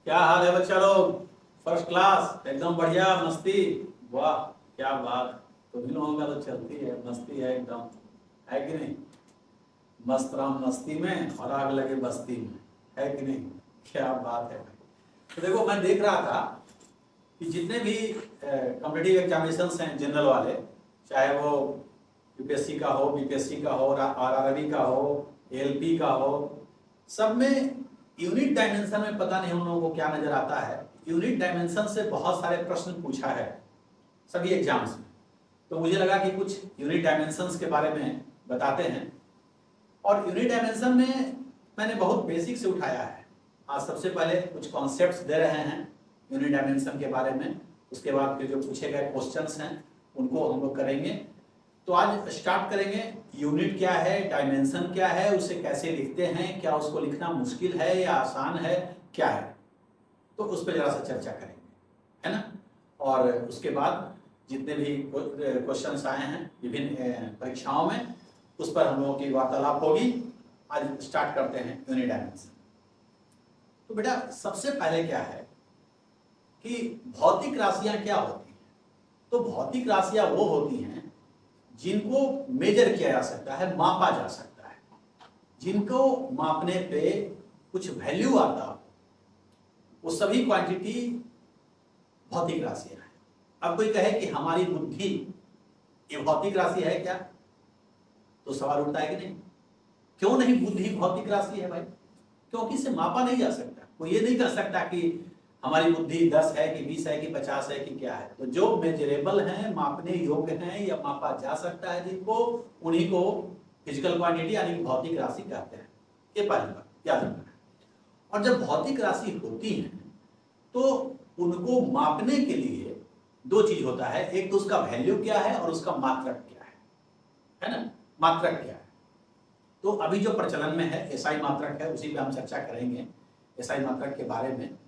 क्या हाल है बच्चा लोग? फर्स्ट क्लास, एकदम बढ़िया मस्ती। वाह, क्या बात। तुम ही लोगों का तो चलती है, मस्ती है एकदम, है कि नहीं? मस्त राम मस्ती में और आग लगे बस्ती में, है कि नहीं? क्या बात है भाई। तो देखो, मैं देख रहा था कि जितने भी कॉम्पिटिटिव एग्जामिनेशंस हैं जनरल वाले, चाहे वो यूपीएससी का हो, बीपीएससी का हो, आरआरबी का हो, एलपी का हो, सब में यूनिट डायमेंशन में पता नहीं हम लोगों को क्या नजर आता है। यूनिट डायमेंशन से बहुत सारे प्रश्न पूछा है सभी एग्जाम्स में। तो मुझे लगा कि कुछ यूनिट डायमेंशंस के बारे में बताते हैं। और यूनिट डायमेंशन में मैंने बहुत बेसिक से उठाया है। आज सबसे पहले कुछ कॉन्सेप्ट्स दे रहे हैं यूनिट डायमेंशन के बारे में, उसके बाद फिर जो पूछे गए क्वेश्चंस हैं उनको हम लोग करेंगे। तो आज स्टार्ट करेंगे, यूनिट क्या है, डायमेंशन क्या है, उसे कैसे लिखते हैं, क्या उसको लिखना मुश्किल है या आसान है, क्या है, तो उस पर जरा सा चर्चा करेंगे, है ना। और उसके बाद जितने भी क्वेश्चंस आए हैं विभिन्न परीक्षाओं में, उस पर हम लोगों की वार्तालाप होगी। आज स्टार्ट करते हैं यूनिट डायमेंशन। तो बेटा, सबसे पहले क्या है कि भौतिक राशियां क्या होती हैं। तो भौतिक राशियां वो होती हैं जिनको मेजर किया जा सकता है, मापा जा सकता है, जिनको मापने पे कुछ वैल्यू आता हो, वो सभी क्वांटिटी भौतिक राशियां हैं। अब कोई कहे कि हमारी बुद्धि ये भौतिक राशि है क्या, तो सवाल उठता है कि नहीं, क्यों नहीं बुद्धि भौतिक राशि है भाई? क्योंकि इसे मापा नहीं जा सकता। कोई ये नहीं कर सकता कि हमारी बुद्धि 10 है कि 20 है कि 50 है कि क्या है। तो जो मेजरेबल हैं, मापने योग्य हैं या मापा जा सकता है जिनको, उन्हीं को फिजिकल क्वांटिटी यानी भौतिक राशि कहते हैं। ये पहली बात याद रखना है। और जब भौतिक राशि होती है तो उनको मापने के लिए दो चीज होता है, एक तो उसका वैल्यू क्या है और उसका मात्रक क्या है ना। मात्रक क्या है, तो अभी जो प्रचलन में है एसआई मात्रक है, उसी पे हम चर्चा करेंगे एसआई मात्रक के बारे में।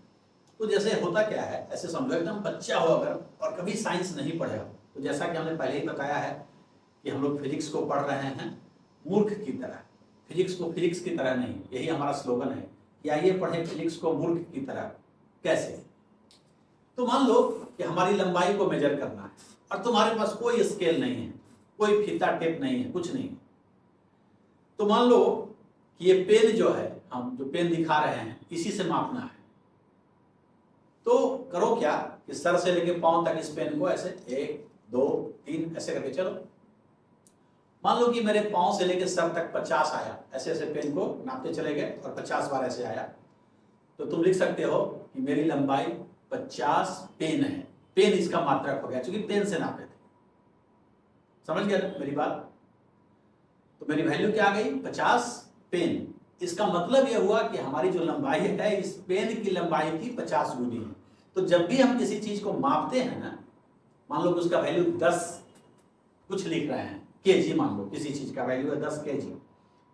तो जैसे होता क्या है, ऐसे समझो एकदम बच्चा हो अगर और कभी साइंस नहीं पढ़े हो, तो जैसा कि हमने पहले ही बताया है कि हम लोग फिजिक्स को पढ़ रहे हैं मूर्ख की तरह, फिजिक्स को फिजिक्स की तरह नहीं। यही हमारा स्लोगन है कि आइए पढ़े फिजिक्स को मूर्ख की तरह। कैसे? तो मान लो कि हमारी लंबाई को मेजर करना है और तुम्हारे पास कोई स्केल नहीं है, कोई फीता टेप नहीं है, कुछ नहीं। तो मान लो कि ये पेन जो है, हम जो पेन दिखा रहे हैं, इसी से मापना है। तो करो क्या कि सर से लेके पांव तक इस पेन को ऐसे 1 2 3 ऐसे करके चलो। मान लो कि मेरे पांव से लेके सर तक 50 आया, ऐसे ऐसे पेन को नापते चले गए और 50 बार ऐसे आया। तो तुम लिख सकते हो कि मेरी लंबाई 50 पेन है। पेन इसका मात्रक हो गया, क्योंकि पेन से नापे थे। समझ गया ना मेरी बात? तो मेरी वैल्यू क्या आ गई? 50 पेन। इसका मतलब यह हुआ कि हमारी जो लंबाई है इस पेन की लंबाई की 50 गुनी है। तो जब भी हम किसी चीज को मापते हैं ना, मान लो कि उसका वैल्यू 10 कुछ लिख रहे हैं, केजी, मान लो किसी चीज का वैल्यू है 10 केजी,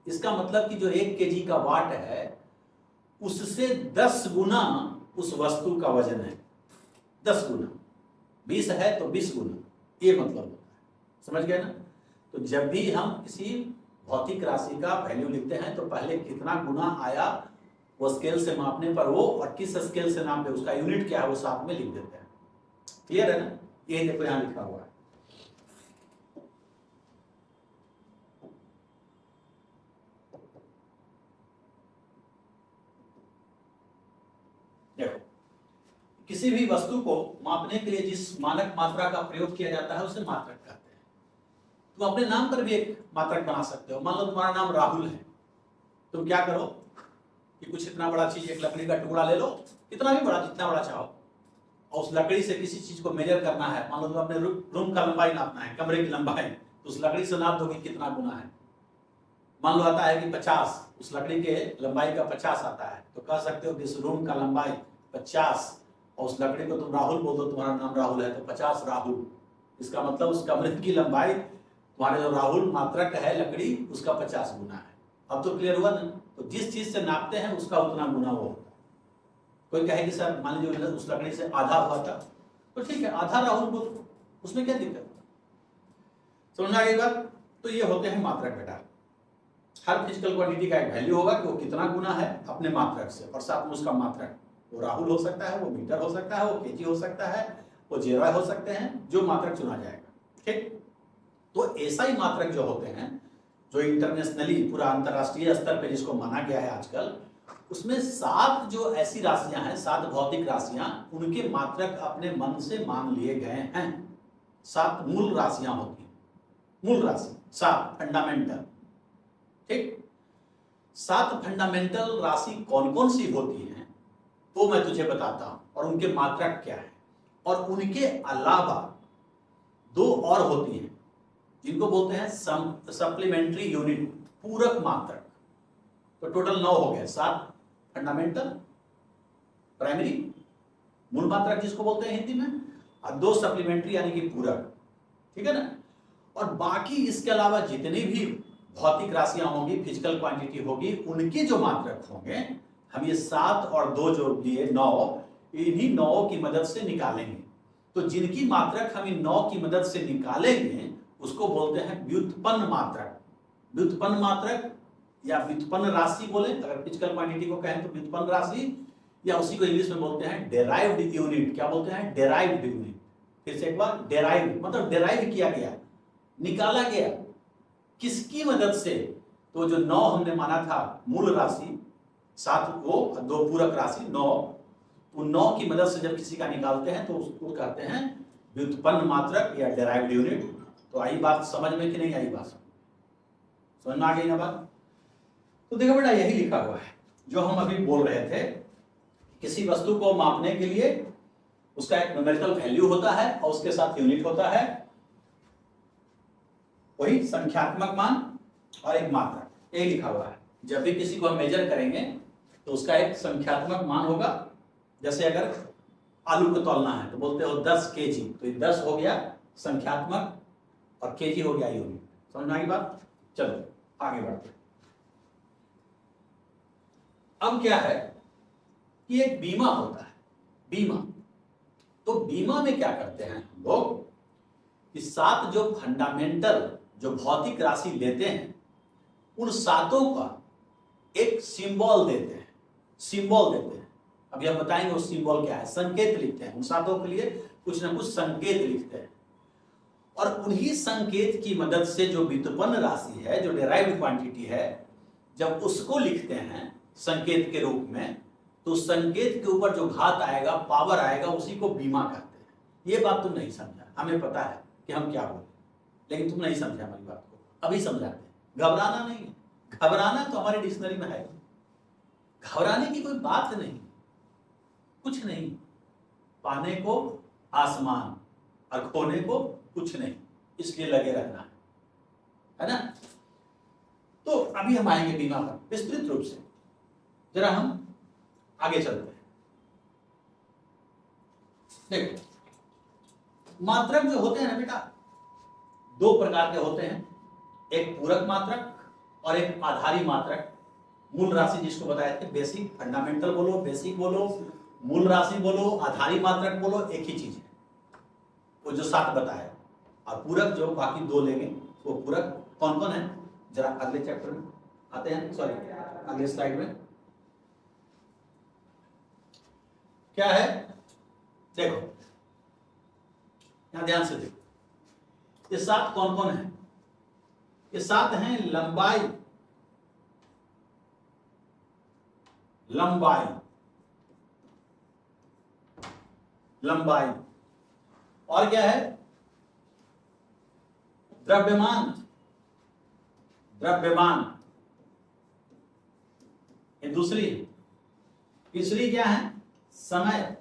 इसका मतलब कि जो 1 केजी का वाट है उससे 10 गुना उस वस्तु का वजन है। 10 गुना, 20 है तो 20 गुना, ये मतलब होता है। समझ गए ना? तो जब भी हम किसी भौतिक राशि का वैल्यू लिखते हैं तो पहले कितना गुना आया वो स्केल से मापने पर वो, और किस स्केल से नापे उसका यूनिट क्या है वो साथ में लिख देते हैं। क्लियर है ना? ये देखो यहां लिखा हुआ है। देखो, किसी भी वस्तु को मापने के लिए जिस मानक मात्रा का प्रयोग किया जाता है उसे मात्रक कहते हैं। तुम अपने नाम पर भी एक मात्रक बना सकते हो। मान लो तुम्हारा नाम राहुल है, तुम क्या करो कि कुछ इतना बड़ा चीज, एक लकड़ी का टुकड़ा ले लो, इतना भी बड़ा, जितना बड़ा चाहो, और उस लकड़ी से किसी चीज को मेजर करना है। मान लो तुम अपने रूम का लंबाई नापना है, कमरे की लंबाई, तो उस लकड़ी से नाप दोगे कितना गुना है। मान लो आता है कि 50, उस लकड़ी के लंबाई का 50 आता है, तो कह सकते हो कि इस रूम का लंबाई 50, और उस लकड़ी को तुम राहुल बोल दो, तुम्हारा नाम राहुल है तो 50 राहुल। इसका मतलब उस कमरे की लंबाई, तुम्हारे जो राहुल मात्रक है लकड़ी, उसका 50 गुना है। अब तो क्लियर हुआ ना? तो जिस चीज से नापते हैं उसका उतना गुना वो होता है। कोई कहे कि सर मान लीजिए उस लकड़ी से आधा हुआ था, तो ठीक है, आधा राहुल बोल, उसमें क्या दिक्कत? समझ आ गई बात? तो ये होते हैं मात्रक बेटा। हर फिजिकल क्वांटिटी का एक वैल्यू होगा कि वो कितना गुना है अपने मात्रक से, और साथ में उसका मात्रक। वो राहुल हो सकता है, वो मीटर हो सकता है, वो केजी हो सकता है, वो जेरॉय हो सकते हैं, जो मात्रक चुना जाएगा। ठीक, तो एसआई मात्रक जो होते हैं, जो इंटरनेशनली पूरा अंतरराष्ट्रीय स्तर पे जिसको माना गया है आजकल, उसमें 7 जो ऐसी राशियां हैं, 7 भौतिक राशियां, उनके मात्रक अपने मन से मान लिए गए हैं। 7 मूल राशियां होती हैं, मूल राशि 7 फंडामेंटल। ठीक, 7 फंडामेंटल राशि कौन कौन सी होती हैं वो मैं तुझे बताता हूं, और उनके मात्रक क्या है। और उनके अलावा 2 और होती हैं जिनको बोलते हैं सप्लीमेंट्री यूनिट, पूरक मात्रक। तो टोटल 9 हो गए, 7 फंडामेंटल, प्राइमरी मूल मात्रक जिसको बोलते हैं हिंदी में, और 2 सप्लीमेंट्री यानी कि पूरक। ठीक है ना। और बाकी इसके अलावा जितनी भी भौतिक राशियां होंगी, फिजिकल क्वांटिटी होगी, उनके जो मात्रक होंगे हम ये 7 और 2 जो दिए 9, इन्हीं 9 की मदद से निकालेंगे। तो जिनकी मात्रक हम इन 9 की मदद से निकालेंगे उसको बोलते हैं व्युत्पन्न मात्रक। व्युत्पन्न मात्रक या व्युत्पन्न राशि बोले, अगर फिजिकल क्वांटिटी को कहें तो व्युत्पन्न राशि, या उसी को इंग्लिश में बोलते हैं डेराइव्ड यूनिट। क्या बोलते हैं? Derived unit. फिर से एक बार, डेराइव्ड मतलब डेराइव किया गया, निकाला गया। किसकी मदद से? तो जो 9 हमने माना था मूल राशि, 7 को 2 पूरक राशि 9, उन 9 की मदद से जब किसी का निकालते हैं तो उसको कहते हैं व्युत्पन्न मात्रक या डेराइव्ड यूनिट। तो आई बात समझ में कि नहीं आई? बात समझ में आ गई ना बात? तो देखो बेटा, यही लिखा हुआ है जो हम अभी बोल रहे थे। किसी वस्तु को मापने के लिए उसका एक न्यूमेरिकल वैल्यू होता है और उसके साथ यूनिट होता है, वही संख्यात्मक मान और एक मात्रक, ये लिखा हुआ है। जब भी किसी को हम मेजर करेंगे तो उसका एक संख्यात्मक मान होगा। जैसे अगर आलू को तौलना है तो बोलते हो 10 केजी, तो ये 10 हो गया संख्यात्मक और केजी हो गया यूनिट। समझ में आई बात? चलो आगे बढ़ते हैं। अब क्या है कि एक बीमा होता है, बीमा। तो बीमा में क्या करते हैं हम लोग कि 7 जो फंडामेंटल जो भौतिक राशि लेते हैं, उन 7 का एक सिंबल देते हैं, सिंबल देते हैं। अभी हम बताएंगे वो सिंबल क्या है। संकेत लिखते हैं, उन 7 के लिए कुछ ना कुछ संकेत लिखते हैं, और उन्हीं संकेत की मदद से जो व्युत्पन्न राशि है, जो डेराइव्ड क्वांटिटी है, जब उसको लिखते हैं संकेत के रूप में, तो संकेत के ऊपर जो घात आएगा, पावर आएगा, उसी को बीमा कहते हैं। ये बात तुम नहीं समझा, हमें पता है कि हम क्या बोले, लेकिन तुम नहीं समझा हमारी बात को। अभी समझाते हैं। घबराना नहीं है, घबराना तो हमारी डिक्शनरी में है, घबराने की कोई बात नहीं, कुछ नहीं। पाने को आसमान और खोने को कुछ नहीं, इसलिए लगे रहना है ना। तो अभी हम आएंगे बीमा पर विस्तृत रूप से। जरा हम आगे चलते हैं। देखो, मात्रक जो होते हैं ना बेटा, 2 प्रकार के होते हैं, एक पूरक मात्रक और एक आधारी मात्रक। मूल राशि जिसको बताए थे, बेसिक, फंडामेंटल बोलो, बेसिक बोलो, मूल राशि बोलो, आधारी मात्रक बोलो, एक ही चीज है वो जो 7 बताया। और पूरक जो बाकी 2 लेंगे, वो पूरक कौन कौन है जरा अगले चैप्टर में आते हैं, सॉरी अगले स्लाइड में क्या है। देखो यहां ध्यान से देखो, ये 7 कौन कौन है? ये 7 हैं लंबाई, लंबाई, लंबाई, और क्या है? द्रव्यमान, द्रव्यमान, ये दूसरी है। तीसरी क्या है? समय,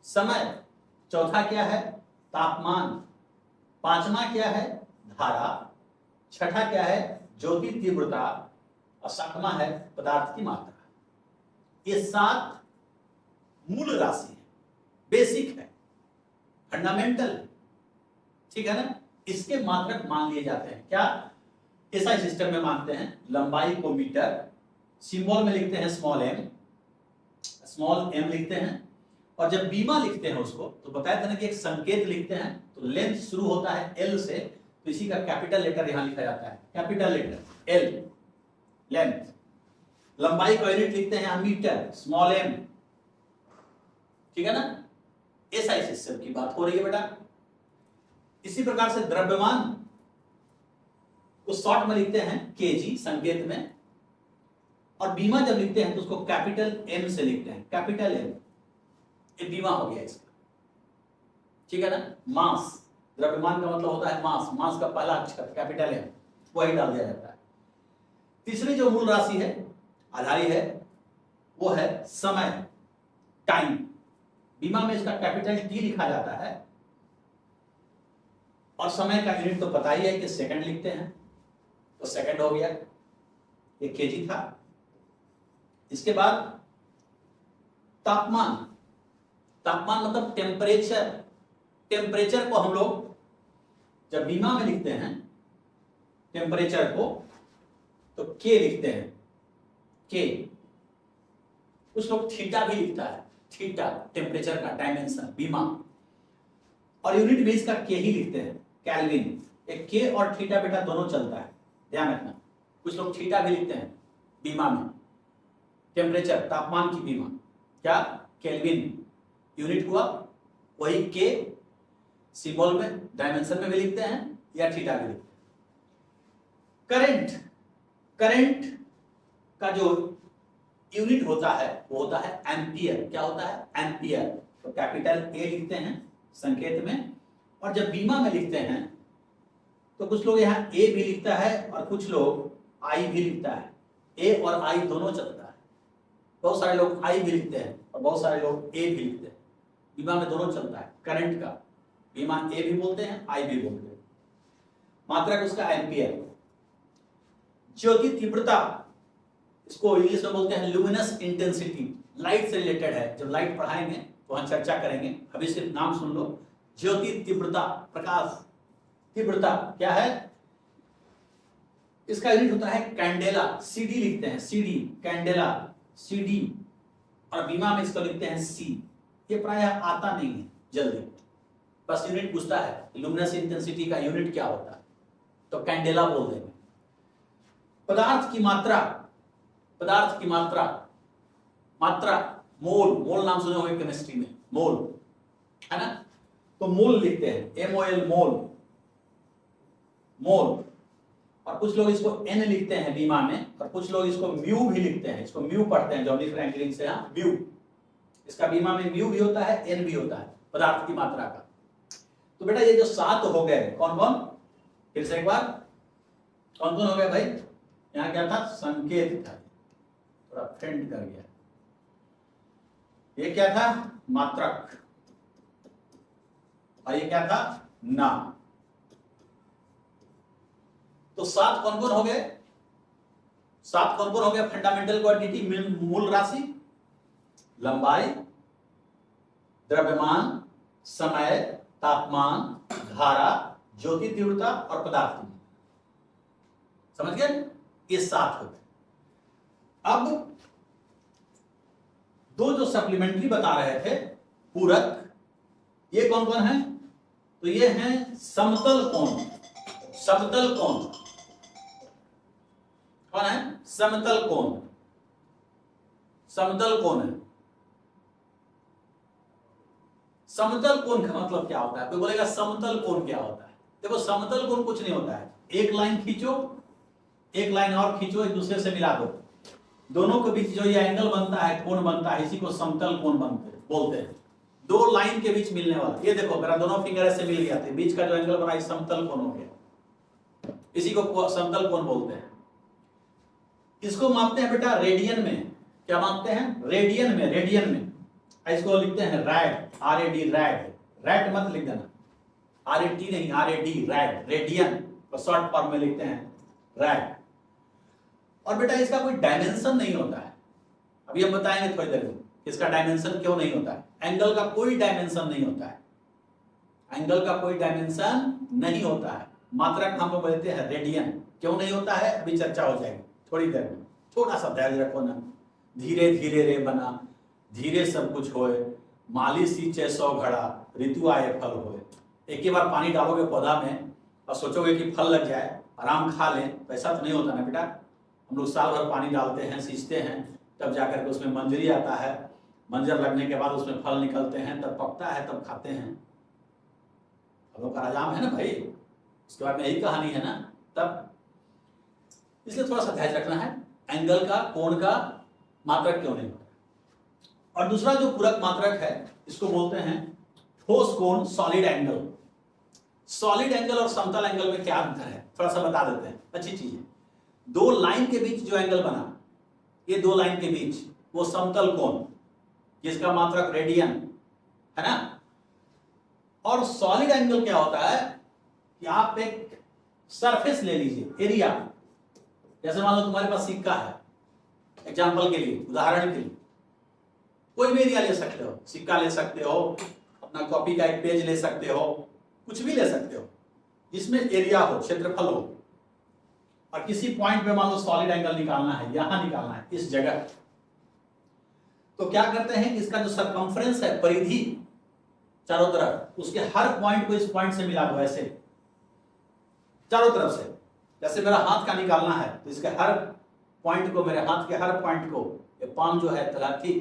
समय। चौथा क्या है? तापमान। 5वां क्या है? धारा। 6ठा क्या है? ज्योति तीव्रता। और 7वां है पदार्थ की मात्रा। ये 7 मूल राशि है, बेसिक है, फंडामेंटल है, ठीक है ना। इसके मात्रक मान लिए जाते हैं। क्या? ऐसा सिस्टम में मानते हैं। लंबाई को मीटर, सिंबल में लिखते हैं स्मॉल एम, स्मॉल एम लिखते हैं। और जब बीमा लिखते हैं उसको, तो बताया था ना कि एक संकेत लिखते हैं, तो लेंथ शुरू होता है एल से, तो इसी का कैपिटल लेटर यहां लिखा जाता है, कैपिटल लेटर एल, लेंथ। लंबाई को यूनिट लिखते हैं मीटर, स्मॉल एम, ठीक है ना। एसआई सिस्टम की बात हो रही है बेटा। इसी प्रकार से द्रव्यमान को शॉर्ट में लिखते हैं केजी संकेत में, और बीमा जब लिखते हैं तो उसको कैपिटल एम से लिखते हैं, कैपिटल एम। ये बीमा हो गया इसका, ठीक है ना। मास, द्रव्यमान का मतलब होता है मास, मास का पहला अक्षर कैपिटल एम, वही डाल दिया जाता है। तीसरी जो मूल राशि है, आधारी है, वो है समय, टाइम। बीमा में इसका कैपिटल टी लिखा जाता है, और समय का यूनिट तो पता ही है कि सेकंड लिखते हैं, तो सेकंड हो गया, ये केजी था। इसके बाद तापमान, तापमान मतलब टेम्परेचर। टेम्परेचर को हम लोग जब बीमा में लिखते हैं टेम्परेचर को, तो के लिखते हैं, के। कुछ लोग थीटा भी लिखता है, थीटा टेम्परेचर का डायमेंशन बीमा, और यूनिट भी इसका के ही लिखते हैं, केल्विन। एक के और थीटा बेटा दोनों चलता है, ध्यान रखना। कुछ लोग थीटा भी लिखते हैं बीमा में, टेम्परेचर तापमान की बीमा, क्या केल्विन यूनिट हुआ, वही के सिंबल में डायमेंशन में भी लिखते हैं या थीटा भी लिखते हैं। करंट, करंट का जो यूनिट होता है वो होता है एम्पियर। क्या होता है? एम्पियर। तो कैपिटल ए लिखते हैं संकेत में, और जब बीमा में लिखते हैं तो कुछ लोग यहाँ ए भी लिखता है और कुछ लोग आई भी लिखता है। ए और आई दोनों चलता है। बहुत सारे लोग आई भी लिखते हैं और बहुत सारे लोग ए भी लिखते हैं। बीमा में दोनों चलता है। करंट का बीमा ए भी बोलते हैं, आई भी बोलते हैं। मात्रक उसका एम्पियर। ज्योति तीव्रता, इसको इंग्लिश में बोलते हैं ल्यूमिनस इंटेंसिटी, लाइट से रिलेटेड है। जब लाइट पढ़ाएंगे तो वहां चर्चा करेंगे, अभी सिर्फ नाम सुन लो। ज्योति तीव्रता, प्रकाश तीव्रता क्या है? इसका यूनिट होता है कैंडेला, सीडी लिखते हैं, सीडी कैंडेला, सीडी, और बीमा में इसको लिखते हैं सी। ये प्रायः आता नहीं है जल्दी, बस यूनिट पूछता है ल्यूमिनस इंटेंसिटी का यूनिट क्या होता है, तो कैंडेला बोल देंगे। पदार्थ की मात्रा, पदार्थ की मात्रा, मात्रा मोल, मोल नाम सुने होंगे केमिस्ट्री में, मोल है ना, तो मोल लिखते हैं MOL, मोल, मोल। और कुछ लोग इसको एन लिखते हैं बीमा में, और कुछ लोग इसको म्यू भी लिखते हैं, इसको म्यू पढ़ते हैं जॉनी फ्रैंकलिन से, हाँ म्यू। इसका बीमा में म्यू भी होता है, एन भी होता है, पदार्थ की मात्रा का। तो बेटा ये जो 7 हो गए, कौन कौन, फिर से एक बार, कौन कौन हो गए भाई? यहाँ क्या था? संकेत था, थोड़ा फेंट कर गया। ये क्या था? मात्रक। और ये क्या था? नाम। तो 7 कौन कौन हो गए? 7 कौन कौन हो गए? फंडामेंटल क्वांटिटी, मूल राशि, लंबाई, द्रव्यमान, समय, तापमान, धारा, ज्योति तीव्रता और पदार्थ की। समझ गए? ये 7 होते। अब 2 जो सप्लीमेंट्री बता रहे थे, पूरक, ये कौन कौन है? तो ये हैं समतल कोण, समतल कोण। कौन है? समतल कोण, समतल कोण है। समतल कोण का मतलब क्या होता है? कोई बोलेगा समतल कोण क्या होता है? देखो समतल कोण कुछ नहीं होता है, एक लाइन खींचो, एक लाइन और खींचो, एक दूसरे से मिला दो, दोनों के बीच जो ये एंगल बनता है, कोण बनता है, इसी को समतल कोण बोलते हैं। 2 लाइन के बीच मिलने वाला, ये देखो मेरा दोनों फिंगर ऐसे मिल गया, बीच का जो एंगल बना समतल कोण हो गया, इसी को समतल कोण बोलते हैं। इसको मापते हैं बेटा रेडियन में। क्या मापते हैं? रेडियन में, रेडियन में। इसको लिखते हैं रैड, RAD, रैड, रैड मत लिख देना, RAT नहीं, RAD, रैड, रेडियन को शॉर्ट फॉर्म में लिखते हैं रैड। और बेटा इसका कोई डायमेंशन नहीं होता है, अभी हम बताएंगे थोड़ी देर में इसका डायमेंशन क्यों नहीं होता है। एंगल का कोई डायमेंशन नहीं होता है, एंगल का कोई डायमेंशन नहीं होता है। मात्रक हम लोग बोलते हैं रेडियन। क्यों नहीं होता है अभी चर्चा हो जाएगी थोड़ी देर में, थोड़ा सा धैर्य रखो ना। धीरे धीरे रे बना, धीरे सब कुछ होए, माली सींचे 100 घड़ा, ऋतु आए फल होए। एक ही बार पानी डालोगे पौधा में और सोचोगे कि फल लग जाए, आराम खा लें, वैसा तो नहीं होता ना बेटा। हम लोग साल भर पानी डालते हैं, सींचते हैं, तब जाकर के उसमें मंजरी आता है, मंजर लगने के बाद उसमें फल निकलते हैं, तब पकता है, तब खाते हैं। फलों का राजाम है ना भाई, उसके बाद में यही कहानी है ना। तब इसलिए थोड़ा सा ध्यान रखना है एंगल का, कोण का मात्रक क्यों नहीं होता। और दूसरा जो पूरक मात्रक है इसको बोलते हैं ठोस कोण, सॉलिड एंगल। सॉलिड एंगल और समतल एंगल में क्या अंतर है थोड़ा सा बता देते हैं, अच्छी चीज है। दो लाइन के बीच जो एंगल बना, ये दो लाइन के बीच वो समतल कोण, जिसका मात्रक रेडियन है ना। और सॉलिड एंगल क्या होता है कि आप एक सरफेस ले लीजिए, एरिया, जैसे मान लो तुम्हारे पास सिक्का है, एग्जांपल के लिए, उदाहरण के लिए, कोई भी एरिया ले सकते हो, सिक्का ले सकते हो, अपना कॉपी का एक पेज ले सकते हो, कुछ भी ले सकते हो जिसमें एरिया हो, क्षेत्रफल हो। और किसी पॉइंट पे मान लो सॉलिड एंगल निकालना है, यहां निकालना है, इस जगह, तो क्या करते हैं, इसका जो सरकमफ्रेंस है, परिधि चारों तरफ, उसके हर पॉइंट को इस पॉइंट से मिला दो, ऐसे चारों तरफ से। जैसे मेरा हाथ का निकालना है तो इसके हर पॉइंट को, मेरे हाथ के हर पॉइंट को, ये पाम जो है तलाठी,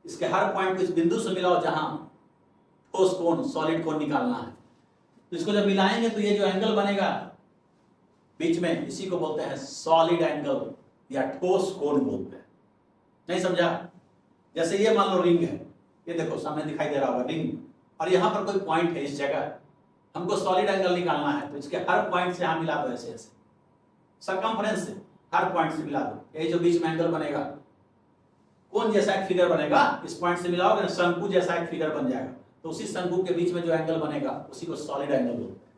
इसके हर पॉइंट को इस बिंदु से मिलाओ जहां ठोस कोण, सॉलिड कोण निकालना है। तो इसको जब मिलाएंगे तो ये जो एंगल बनेगा बीच में, इसी को बोलते हैं सॉलिड एंगल या ठोस कोण बोलते हैं। नहीं समझा? जैसे ये मान लो रिंग है, ये देखो सामने दिखाई दे रहा होगा रिंग, और यहां पर कोई पॉइंट है, इस जगह हमको सॉलिड एंगल निकालना है, तो इसके हर पॉइंट से यहां मिला दो, ऐसे ऐसे सरकमफ्रेंस से हर पॉइंट से मिला दो, यही जो बीच में एंगल बनेगा, कोण जैसा एक फिगर बनेगा, इस पॉइंट से मिलाओगे, शंकु जैसा एक फिगर बन जाएगा। तो उसी शंकु के बीच में जो एंगल बनेगा उसी को सॉलिड एंगल बोलते हैं।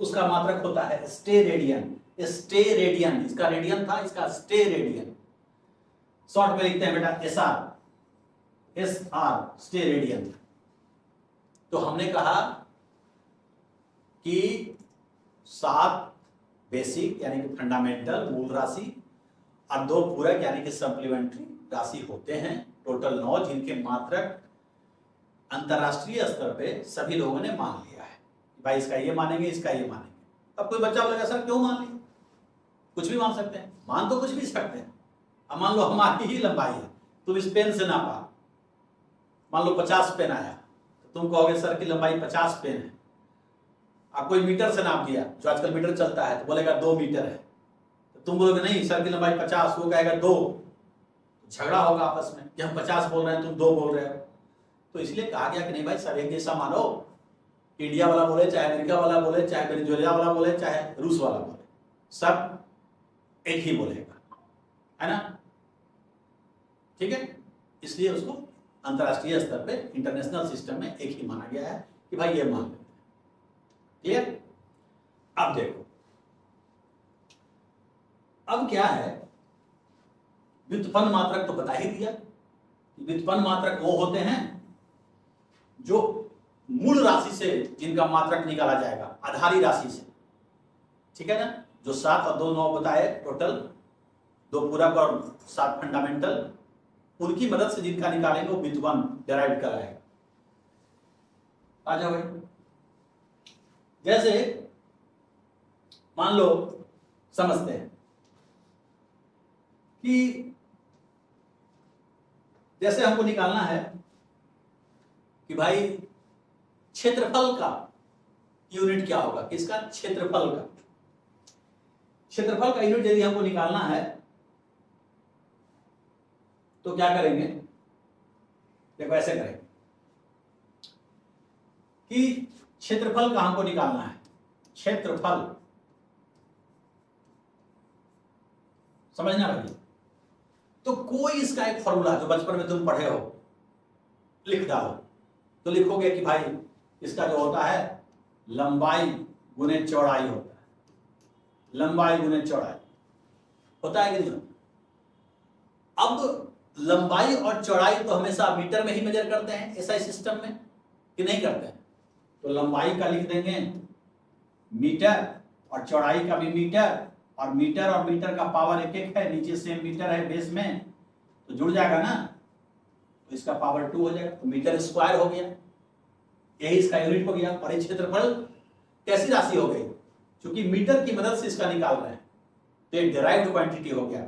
उसका मात्रक होता है स्टे रेडियन। स्टे रेडियन, इसका रेडियन था, इसका स्टे रेडियन। शॉर्ट में लिखते हैं बेटा SR, स्टे रेडियन। तो हमने कहा कि 7 बेसिक यानी कि फंडामेंटल मूल राशि और 2 पूरक यानी कि सप्लीमेंट्री राशि होते हैं, टोटल 9, जिनके मात्रक अंतरराष्ट्रीय स्तर पे सभी लोगों ने मान लिया है। भाई इसका ये मानेंगे, इसका ये मानेंगे। अब कोई बच्चा बोलेगा सर क्यों मान लिया? कुछ भी मान सकते हैं, मान तो कुछ भी सकते हैं। अब मान लो हमारी ही लंबाई है, तुम इस पेन से नापा, मान लो 50 पेन आया, तो तुम कहोगे सर की लंबाई 50 पेन है। अब कोई मीटर से नाप दिया, जो आजकल मीटर चलता है, तो बोलेगा 2 मीटर है, तो तुम बोलोगे नहीं सर की लंबाई 50, वो कहेगा 2, झगड़ा होगा आपस में कि हम 50 बोल रहे हैं, तुम 2 बोल रहे हो। तो इसलिए कहा गया कि नहीं भाई सब एक जैसा मानो, इंडिया वाला बोले, चाहे अमेरिका वाला बोले, चाहे वेनेजुएला वाला बोले, चाहे रूस वाला बोले, सब एक ही बोलेगा, है ना। ठीक है, इसलिए उसको अंतरराष्ट्रीय स्तर पे, इंटरनेशनल सिस्टम में एक ही माना गया है कि भाई ये मान लेते हैं। क्लियर? अब देखो, अब क्या है, व्युत्पन्न मात्रक तो बता ही दिया। व्युत्पन्न मात्रक वो होते हैं जो मूल राशि से, जिनका मात्रक निकाला जाएगा आधारी राशि से, ठीक है ना। जो 7 और 2 9 बताए टोटल, 2 पूरक और 7 फंडामेंटल, उनकी मदद से जिनका निकालेंगे वो व्युत्पन्न डेराइव कराएगा। आ जाओ भाई, जैसे मान लो समझते हैं कि जैसे हमको निकालना है कि भाई क्षेत्रफल का यूनिट क्या होगा, किसका? क्षेत्रफल का। क्षेत्रफल का यूनिट यदि हमको निकालना है तो क्या करेंगे? देखो ऐसे करेंगे कि क्षेत्रफल का हमको निकालना है, क्षेत्रफल, समझना भाई। तो कोई इसका एक फॉर्मूला जो बचपन में तुम पढ़े हो लिख डालो, तो लिखोगे कि भाई इसका जो होता है लंबाई गुने चौड़ाई होता है, लंबाई गुने चौड़ाई होता है कि नहीं? अब लंबाई और चौड़ाई तो हमेशा मीटर में ही मेजर करते हैं ऐसा सिस्टम में, कि नहीं करते हैं? तो लंबाई का लिख देंगे मीटर और चौड़ाई का भी मीटर, और मीटर का पावर 1 है, नीचे सेम मीटर है बेस में, तो जुड़ जाएगा ना, तो इसका पावर 2 हो जाएगा, तो मीटर स्क्वायर हो गया, यही इसका यूनिट हो गया। और ये क्षेत्रफल कैसी राशि हो गई? क्योंकि मीटर की मदद से इसका निकाल रहे हैं, तो एक डिराइव्ड क्वांटिटी हो गया,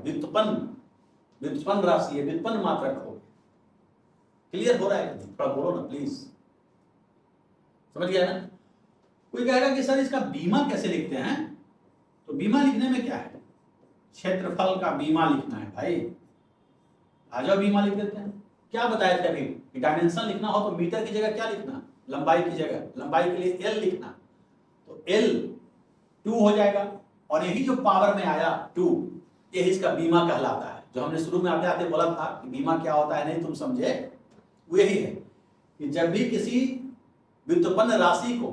व्युत्पन्न राशि है, व्युत्पन्न मात्रक हो गया। क्लियर हो रहा है कि नहीं? थोड़ा बोलो ना प्लीज, समझ गया ना? कोई कहेगा कि सर इसका बीमा कैसे लिखते हैं? तो बीमा लिखने में क्या है, क्षेत्रफल का बीमा लिखना है भाई। आ जाओ बीमा लिख देते हैं। क्या बताए थे अभी, डायमेंशन लिखना हो तो मीटर की जगह क्या लिखना, लंबाई की जगह, लंबाई के लिए एल लिखना, तो एल 2 हो जाएगा। और यही जो पावर में आया 2, यही इसका बीमा कहलाता है। जो हमने शुरू में आते आते बोला था कि बीमा क्या होता है, नहीं तुम समझे, वो यही है कि जब भी किसी व्युत्पन्न राशि को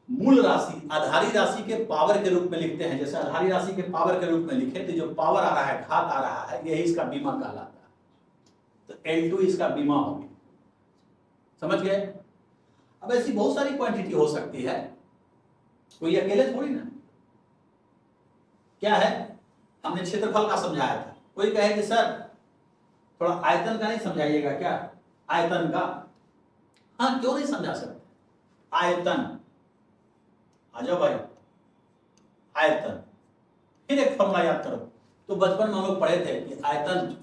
मूल राशि आधारी राशि के पावर के रूप में लिखते हैं, जैसे आधारी राशि के पावर के रूप में लिखे तो जो पावर आ रहा है, घात आ रहा है, यही इसका बीमा कहलाता है। तो L2 इसका बीमा होगी, समझ गए? अब ऐसी बहुत सारी क्वांटिटी हो सकती है, कोई अकेले थोड़ी ना। क्या है, हमने क्षेत्रफल का समझाया था। कोई कहे कि सर थोड़ा आयतन का नहीं समझाइएगा क्या? आयतन का, हाँ क्यों नहीं समझा सकते। आयतन, आ जाओ भाई, आयतन। फिर एक फॉर्मूला याद करो। तो बचपन में हम लोग पढ़े थे कि आयतन,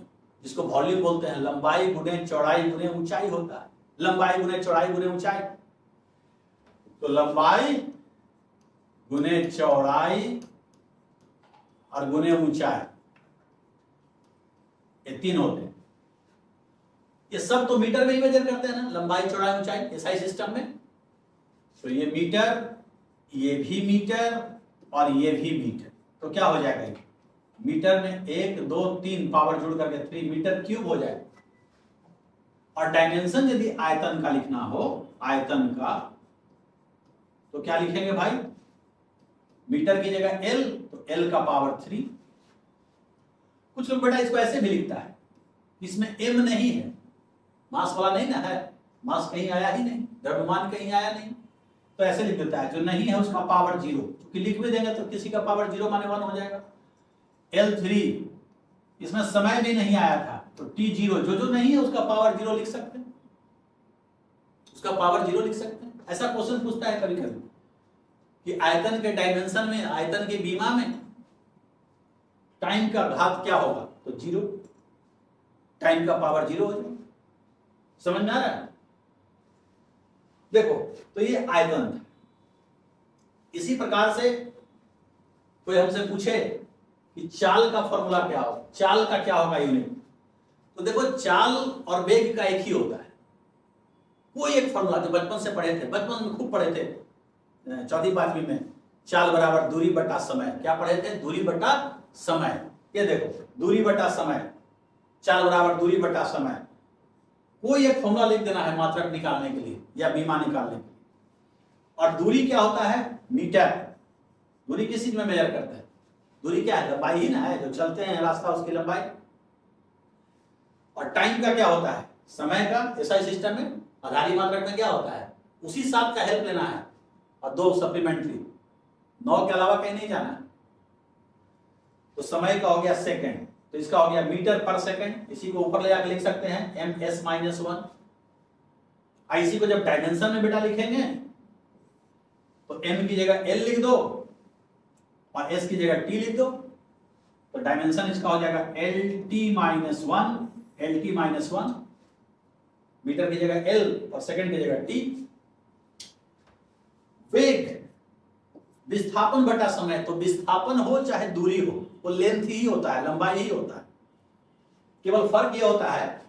जिसको वॉल्यूम बोलते हैं, लंबाई गुने चौड़ाई गुने ऊंचाई होता है। लंबाई गुने चौड़ाई गुने ऊंचाई, तो लंबाई गुने चौड़ाई और गुने ऊंचाई, ये 3 होते हैं। ये सब तो मीटर में ही मेजर करते हैं ना, लंबाई चौड़ाई ऊंचाई, एसआई सिस्टम में। तो ये मीटर, ये भी मीटर और ये भी मीटर, तो क्या हो जाएगा, मीटर में 1 2 3 पावर जुड़ करके 3 मीटर क्यूब हो जाएगा। और डायमेंशन यदि आयतन का लिखना हो, आयतन का, तो क्या लिखेंगे भाई, मीटर की जगह L, तो L का पावर 3। कुछ लोग बेटा इसको ऐसे भी लिखता है, इसमें M नहीं है, मास वाला नहीं ना है, मास कहीं आया ही नहीं, द्रव्यमान कहीं आया नहीं, तो ऐसे लिख देता है। जो नहीं है उसका पावर 0, क्योंकि लिख भी देंगे तो किसी का पावर 0 माने 1 हो जाएगा। L3, इसमें समय भी नहीं आया था, तो T0, जो जो नहीं है उसका पावर 0 लिख सकते हैं, उसका पावर 0 लिख सकते हैं। ऐसा क्वेश्चन पूछता है कभी कभी कि आयतन के डायमेंशन में, आयतन के बीमा में टाइम का घात क्या होगा, तो 0, टाइम का पावर 0 हो जाएगा। समझ में आ रहा है? देखो, तो ये आयतन था। इसी प्रकार से कोई हमसे पूछे कि चाल का फॉर्मूला क्या हो, चाल का क्या होगा यूनिट, तो देखो चाल और वेग का एक ही होता है। कोई एक फॉर्मूला जो बचपन से पढ़े थे, बचपन में खूब पढ़े थे, 4वीं 5वीं में, चाल बराबर दूरी बटा समय। क्या पढ़े थे? दूरी बटा समय। ये देखो, दूरी बटा समय, चाल बराबर दूरी बटा समय। कोई एक फॉर्मूला लिख देना है मात्रक निकालने के लिए या बीमा निकालने के लिए। और दूरी क्या होता है? मीटर। दूरी किस चीज में मेजर करते हैं? दूरी क्या है? लंबाई ही ना है, जो चलते हैं रास्ता उसकी लंबाई। और टाइम का क्या होता है? समय का। एसआई सिस्टम में आधारी मात्रक में क्या होता है? उसी 7 का हेल्प लेना है और 2 सप्लीमेंट्री, 9 के अलावा कहीं नहीं जाना है। तो समय का हो गया सेकंड, तो इसका हो गया मीटर पर सेकंड। इसी को ऊपर ले जाकर लिख सकते हैं ms-1। इसी को जब डायमेंशन में बेटा लिखेंगे तो m की जगह l लिख दो और s की जगह t लिख दो, तो डायमेंशन इसका हो जाएगा LT-1, LT-1, मीटर की जगह l और सेकंड की जगह t। वेग विस्थापन बटा समय, तो विस्थापन हो चाहे दूरी हो, वो लेंथ ही होता है, लंबाई ही होता है। केवल फर्क ये होता है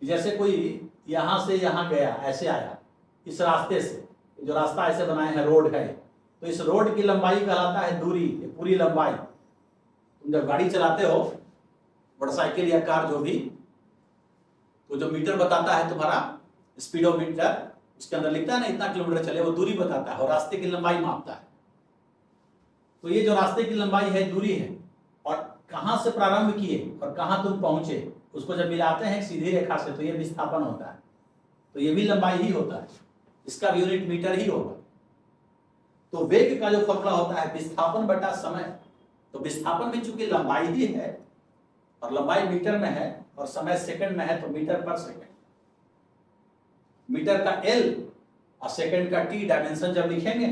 जैसे कोई यहां से यहां गया, ऐसे आया इस रास्ते से, जो रास्ता ऐसे बनाए हैं, रोड है, तो इस रोड की लंबाई कहलाता है दूरी, पूरी लंबाई। तुम जब गाड़ी चलाते हो, मोटरसाइकिल या कार जो भी, तो जो मीटर बताता है तुम्हारा स्पीडोमीटर, उसके अंदर लिखता है ना इतना किलोमीटर चले, वो दूरी बताता है और रास्ते की लंबाई मापता है। तो ये जो रास्ते की लंबाई है, दूरी है, और कहां से प्रारंभ किए और कहां तुम पहुंचे, उसको जब मिलाते हैं सीधी रेखा से, तो ये विस्थापन होता है। तो ये भी लंबाई ही होता है, इसका भी यूनिट मीटर ही होगा। तो वेग का जो फॉर्मूला होता है विस्थापन बटा समय, तो विस्थापन में चूंकि लंबाई ही है और लंबाई मीटर में है और समय सेकंड में है, तो मीटर पर सेकंड। मीटर का L और सेकंड का T डायमेंशन जब लिखेंगे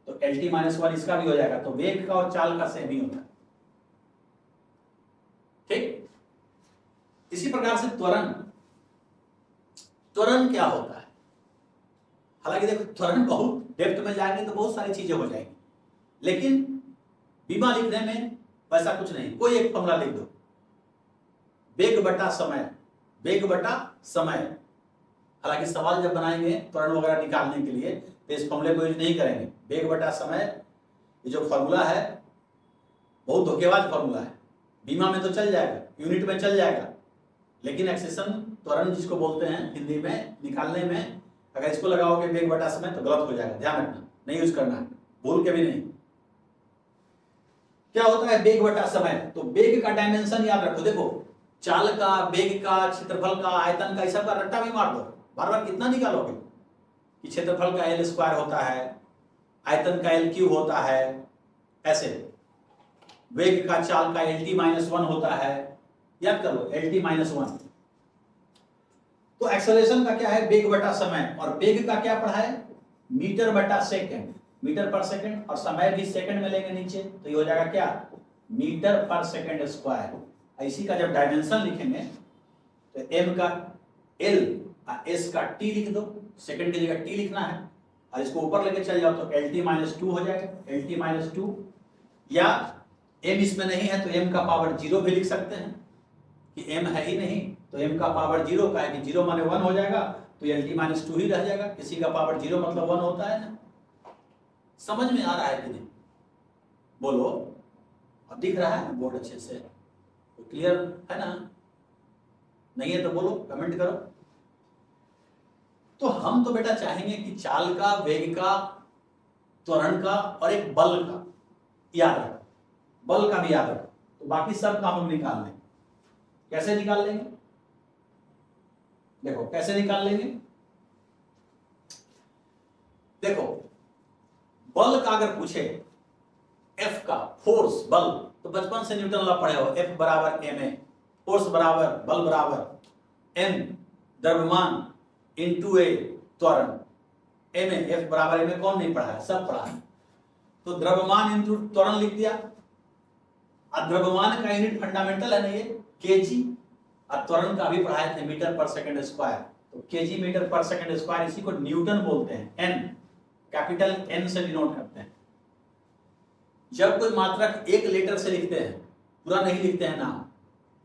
तो LT-1 इसका भी हो जाएगा। तो वेग का और चाल का सेम ही होता है, ठीक। इसी प्रकार से त्वरण, त्वरण क्या होता है। हालांकि देखो त्वरण बहुत डेप्थ में जाएंगे तो बहुत सारी चीजें हो जाएंगी, लेकिन बीमा लिखने में वैसा कुछ नहीं। कोई एक फॉर्मूला लिख दो, वेग बटा समय, वेग बटा समय। हालांकि सवाल जब बनाएंगे त्वरण वगैरह निकालने के लिए तो इस फॉर्मूले को यूज नहीं करेंगे। वेग बटा समय ये जो फॉर्मूला है बहुत धोखेबाज फॉर्मूला है। बीमा में तो चल जाएगा, यूनिट में चल जाएगा, लेकिन एक्सेशन त्वरण जिसको बोलते हैं हिंदी में निकालने में अगर इसको लगाओगे वेग बटा समय तो गलत हो जाएगा। ध्यान रखना, नहीं यूज करना है, भूल के भी नहीं। क्या होता है वेग बटा समय? तो वेग का डायमेंशन याद रखो। देखो चाल का, वेग का, क्षेत्रफल का, आयतन का, इस सब का रट्टा भी मार दो। बार बार कितना निकालोगे कि क्षेत्रफल का L स्क्वायर होता है, आयतन का L क्यूब होता है, ऐसे वेग का, चाल का LT-1 होता है। याद कर लो LT-1। तो एक्सेलरेशन का क्या है? वेग बटा समय। और वेग का क्या पढ़ा है? मीटर बटा सेकंड, मीटर पर सेकंड, और समय भी सेकंड में लेंगे नीचे तो ये हो जाएगा क्या? मीटर पर सेकंड स्क्वायर। इसी का जब डायमेंशन लिखेंगे तो m का L और s का t लिख दो, सेकंड की जगह t लिखना है, और इसको ऊपर लेके चल जाओ तो LT-2 हो जाएगा, LT-2। या m इसमें नहीं है तो m का पावर 0 भी लिख सकते हैं कि m है ही नहीं तो m का पावर 0 का है कि 0 माने 1 हो जाएगा तो LT-2 ही रह जाएगा। किसी का पावर 0 मतलब 1 होता है ना। समझ में आ रहा है कि नहीं? बोलो। अब दिख रहा है बोर्ड अच्छे से? तो क्लियर है ना? नहीं है तो बोलो, कमेंट करो। तो हम तो बेटा चाहेंगे कि चाल का, वेग का, त्वरण का और एक बल का याद रखो, बल का भी याद रखो। तो बाकी सब काम हम निकाल लेंगे। कैसे निकाल लेंगे? देखो कैसे निकाल लेंगे। देखो बल का अगर पूछे, F का फोर्स, बल, तो बचपन से न्यूटन लॉ पढ़े हो, F बराबर ma, फोर्स बराबर बल बराबर m द्रव्यमान इंटू a त्वरण। ma, F बराबर ma कौन नहीं पढ़ा है? सब पढ़ा है। तो द्रव्यमान इंटू त्वरण लिख दिया। और द्रव्यमान का यूनिट फंडामेंटल है ना ये kg, और त्वरण का भी पढ़ाए थे मीटर पर सेकंड स्क्वायर। तो kg मीटर पर सेकंड स्क्वायर, इसी को न्यूटन बोलते हैं। n कैपिटल N से डिनोट करते हैं। जब कोई मात्रक एक लेटर से लिखते हैं, पूरा नहीं लिखते हैं नाम,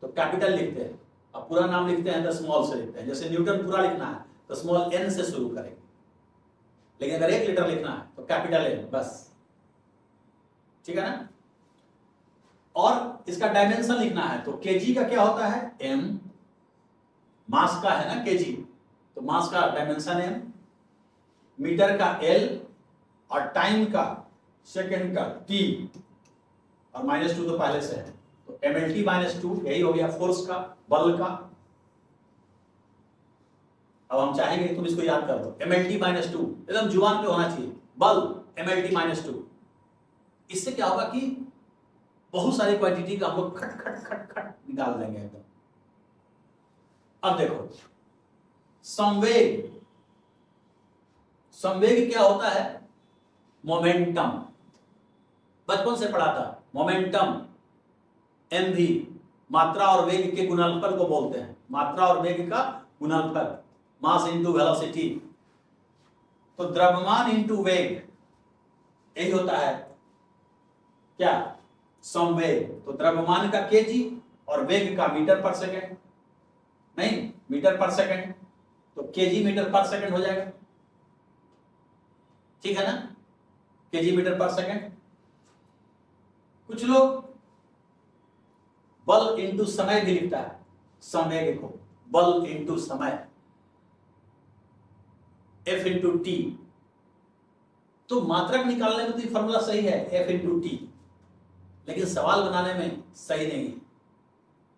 तो कैपिटल लिखते हैं, और पूरा नाम लिखते हैं तो स्मॉल से लिखते हैं। जैसे न्यूटन पूरा लिखना है तो स्मॉल n से शुरू करेंगे, लेकिन अगर एक लेटर लिखना है तो कैपिटल N बस। ठीक है ना? और इसका डायमेंशन लिखना है तो kg का क्या होता है? m, मास का है ना kg, तो मास का डायमेंशन m, मीटर का L, और टाइम का, सेकंड का t, और -2 तो पहले से है तो mLT-2 यही हो गया फोर्स का, बल का। अब हम चाहेंगे कि तुम इसको याद कर लो, mLT-2 एकदम जुबान पे होना चाहिए, बल mLT-2। इससे क्या होगा कि बहुत सारी क्वांटिटी का हम लोग खट खट खट खट निकाल देंगे एकदम। अब देखो संवेग, संवेग क्या होता है? मोमेंटम, बचपन से पढ़ा था। मोमेंटम mv, मात्रा और वेग के गुणनफल को बोलते हैं, मात्रा और वेग का गुणनफल, मास इंटू वेलोसिटी। तो द्रव्यमान इंटू वेग यही होता है क्या? संवेग। तो द्रव्यमान का kg और वेग का मीटर पर सेकंड, नहीं मीटर पर सेकंड, तो kg मीटर पर सेकंड हो जाएगा। ठीक है ना? kg मीटर पर सेकंड। कुछ लोग बल इंटू समय भी लिखता है, संवेग को बल इंटू समय, F इंटू टी। तो मात्रक निकालने में तो ये फॉर्मूला सही है F इंटू टी, लेकिन सवाल बनाने में सही नहीं है,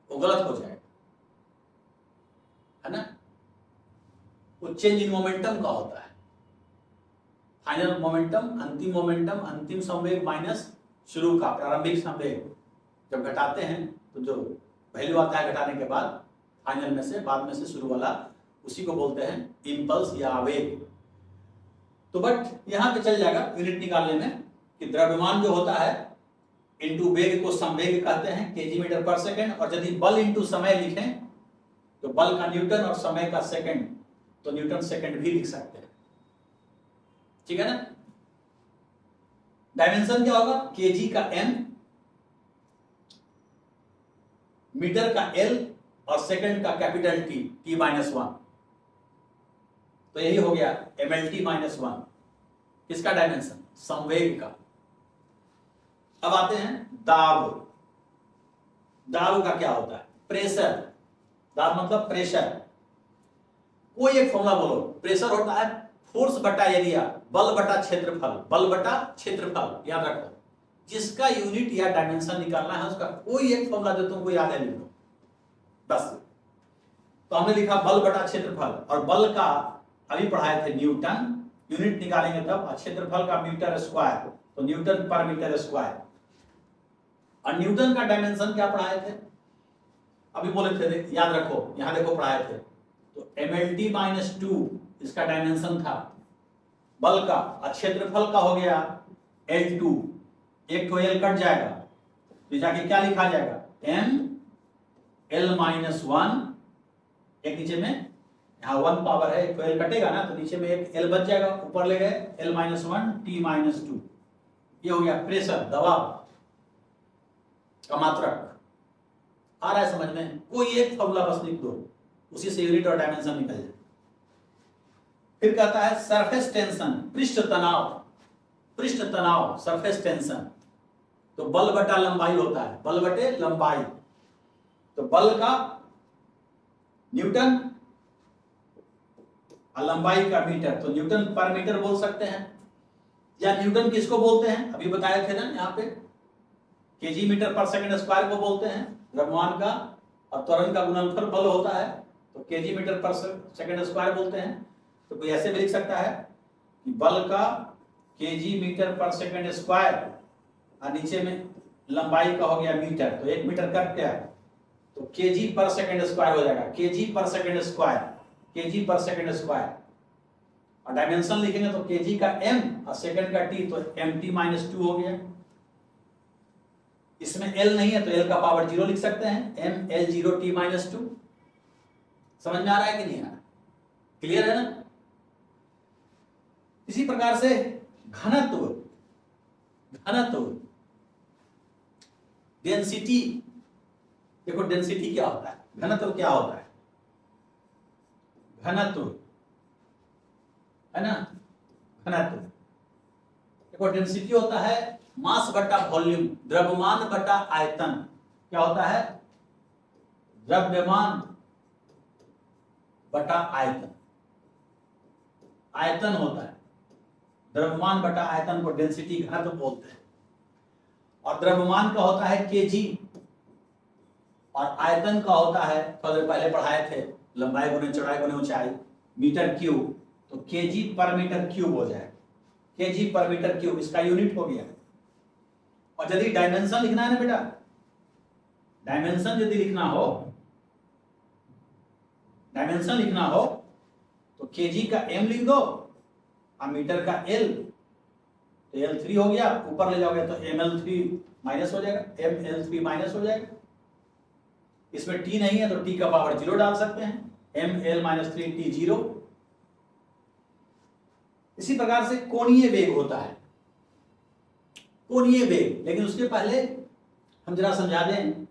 वो गलत हो जाएगा, है ना? वो चेंज इन मोमेंटम का होता है। फाइनल मोमेंटम, अंतिम मोमेंटम, अंतिम संवेग माइनस शुरू का प्रारंभिक संवेग। जब घटाते हैं तो जो वैल्यू आता है घटाने के बाद, फाइनल में से, बाद में से शुरू वाला, उसी को बोलते हैं इंपल्स या आवेग। तो बट यहां पे चल जाएगा यूनिट निकालने में कि द्रव्यमान जो होता है इंटू वेग को संवेग कहते हैं, kg मीटर पर सेकंड। और यदि बल इंटू समय लिखें तो बल का न्यूटन और समय का सेकंड, तो न्यूटन सेकंड भी लिख सकते हैं, ठीक है ना। डायमेंशन क्या होगा, केजी का m, मीटर का l और सेकंड का कैपिटल T, T-1। तो यही हो गया mLT-1 किसका डायमेंशन, संवेग का। अब आते हैं दाब। दाब का क्या होता है, प्रेशर। दाब मतलब प्रेशर। कोई एक फॉर्मूला बोलो। प्रेशर होता है फोर्स बटा एरिया, बल बटा क्षेत्रफल, बल बटा क्षेत्रफल, याद रखो। जिसका यूनिट या डायमेंशन निकालना है उसका कोई एक फॉर्मूला जो तुमको याद है लिख लो बस। तो हमने लिखा बल बटा क्षेत्रफल, और बल का अभी पढ़ाए थे न्यूटन, यूनिट निकालेंगे तब, क्षेत्रफल का मीटर स्क्वायर, तो न्यूटन पर मीटर स्क्वायर। और न्यूटन का डायमेंशन क्या पढ़ाए थे, अभी बोले थे, याद रखो, यहां देखो पढ़ाए थे। तो mLT-2 इसका डायमेंशन था बल का, और क्षेत्रफल का हो गया L2, एक तो L कट जाएगा तो जाके क्या लिखा जाएगा, mL-1, एक नीचे में यहाँ 1 पावर है, एक तो L कटेगा ना, तो नीचे में एक L बच जाएगा, ऊपर ले गए L-1 T-2। ये हो गया प्रेशर, दबाव का मात्रक। आ रहा है समझ में, कोई एक फॉर्मूला बस लिख दो, उसी से यूनिट और डायमेंशन निकल जाए। फिर कहता है सरफेस टेंशन, पृष्ठ तनाव। पृष्ठ तनाव, सरफेस टेंशन, तो बल बटा लंबाई होता है, बल बटे लंबाई। तो बल का न्यूटन और लंबाई का मीटर, तो न्यूटन पर मीटर बोल सकते हैं। या न्यूटन किसको बोलते हैं, अभी बताए थे ना यहाँ पे, केजी मीटर पर सेकंड स्क्वायर को बोलते हैं द्रव्यमान का, और त्वरण का गुणनफल बल होता है, तो केजी मीटर पर सेकंड स्क्वायर बोलते हैं। तो कोई ऐसे भी लिख सकता है कि बल का केजी मीटर पर सेकंड स्क्वायर, और नीचे में लंबाई का हो गया मीटर, तो 1 मीटर कट गया, तो केजी पर सेकंड स्क्वायर हो जाएगा, केजी पर सेकंड स्क्वायर, केजी पर सेकंड स्क्वायर। और डायमेंशन लिखेंगे तो केजी का m और सेकंड का t, तो mt-2 हो गया। इसमें l नहीं है तो l का पावर 0 लिख सकते हैं, mL0T-2। समझ में आ रहा है कि नहीं आ रहा, क्लियर है ना। इसी प्रकार से घनत्व, घनत्व, डेंसिटी। देखो डेंसिटी क्या होता है, घनत्व क्या होता है, घनत्व है ना, घनत्व। देखो डेंसिटी होता है मास बटा वॉल्यूम, द्रव्यमान बटा आयतन। क्या होता है, द्रव्यमान बटा आयतन, आयतन होता है, द्रव्यमान बटा आयतन को डेंसिटी घनत्व बोलते हैं। और द्रव्यमान का होता है केजी, और आयतन का होता है, थोड़ा देर पहले पढ़ाए थे, लंबाई गुने चौड़ाई गुने ऊंचाई, मीटर क्यूब, तो केजी पर मीटर क्यूब हो जाए, केजी पर मीटर क्यूब इसका यूनिट हो गया। और यदि डायमेंशन लिखना है ना बेटा, डायमेंशन यदि लिखना हो, डायमेंशन लिखना हो तो केजी का m लिख दो और मीटर का l, तो L3 हो गया, ऊपर ले जाओगे तो mL3 माइनस हो जाएगा, mL3 माइनस हो जाएगा। इसमें t नहीं है तो t का पावर 0 डाल सकते हैं, mL-3 t 0। इसी प्रकार से कोणीय वेग होता है, कोणीय वेग। लेकिन उसके पहले हम जरा समझा दें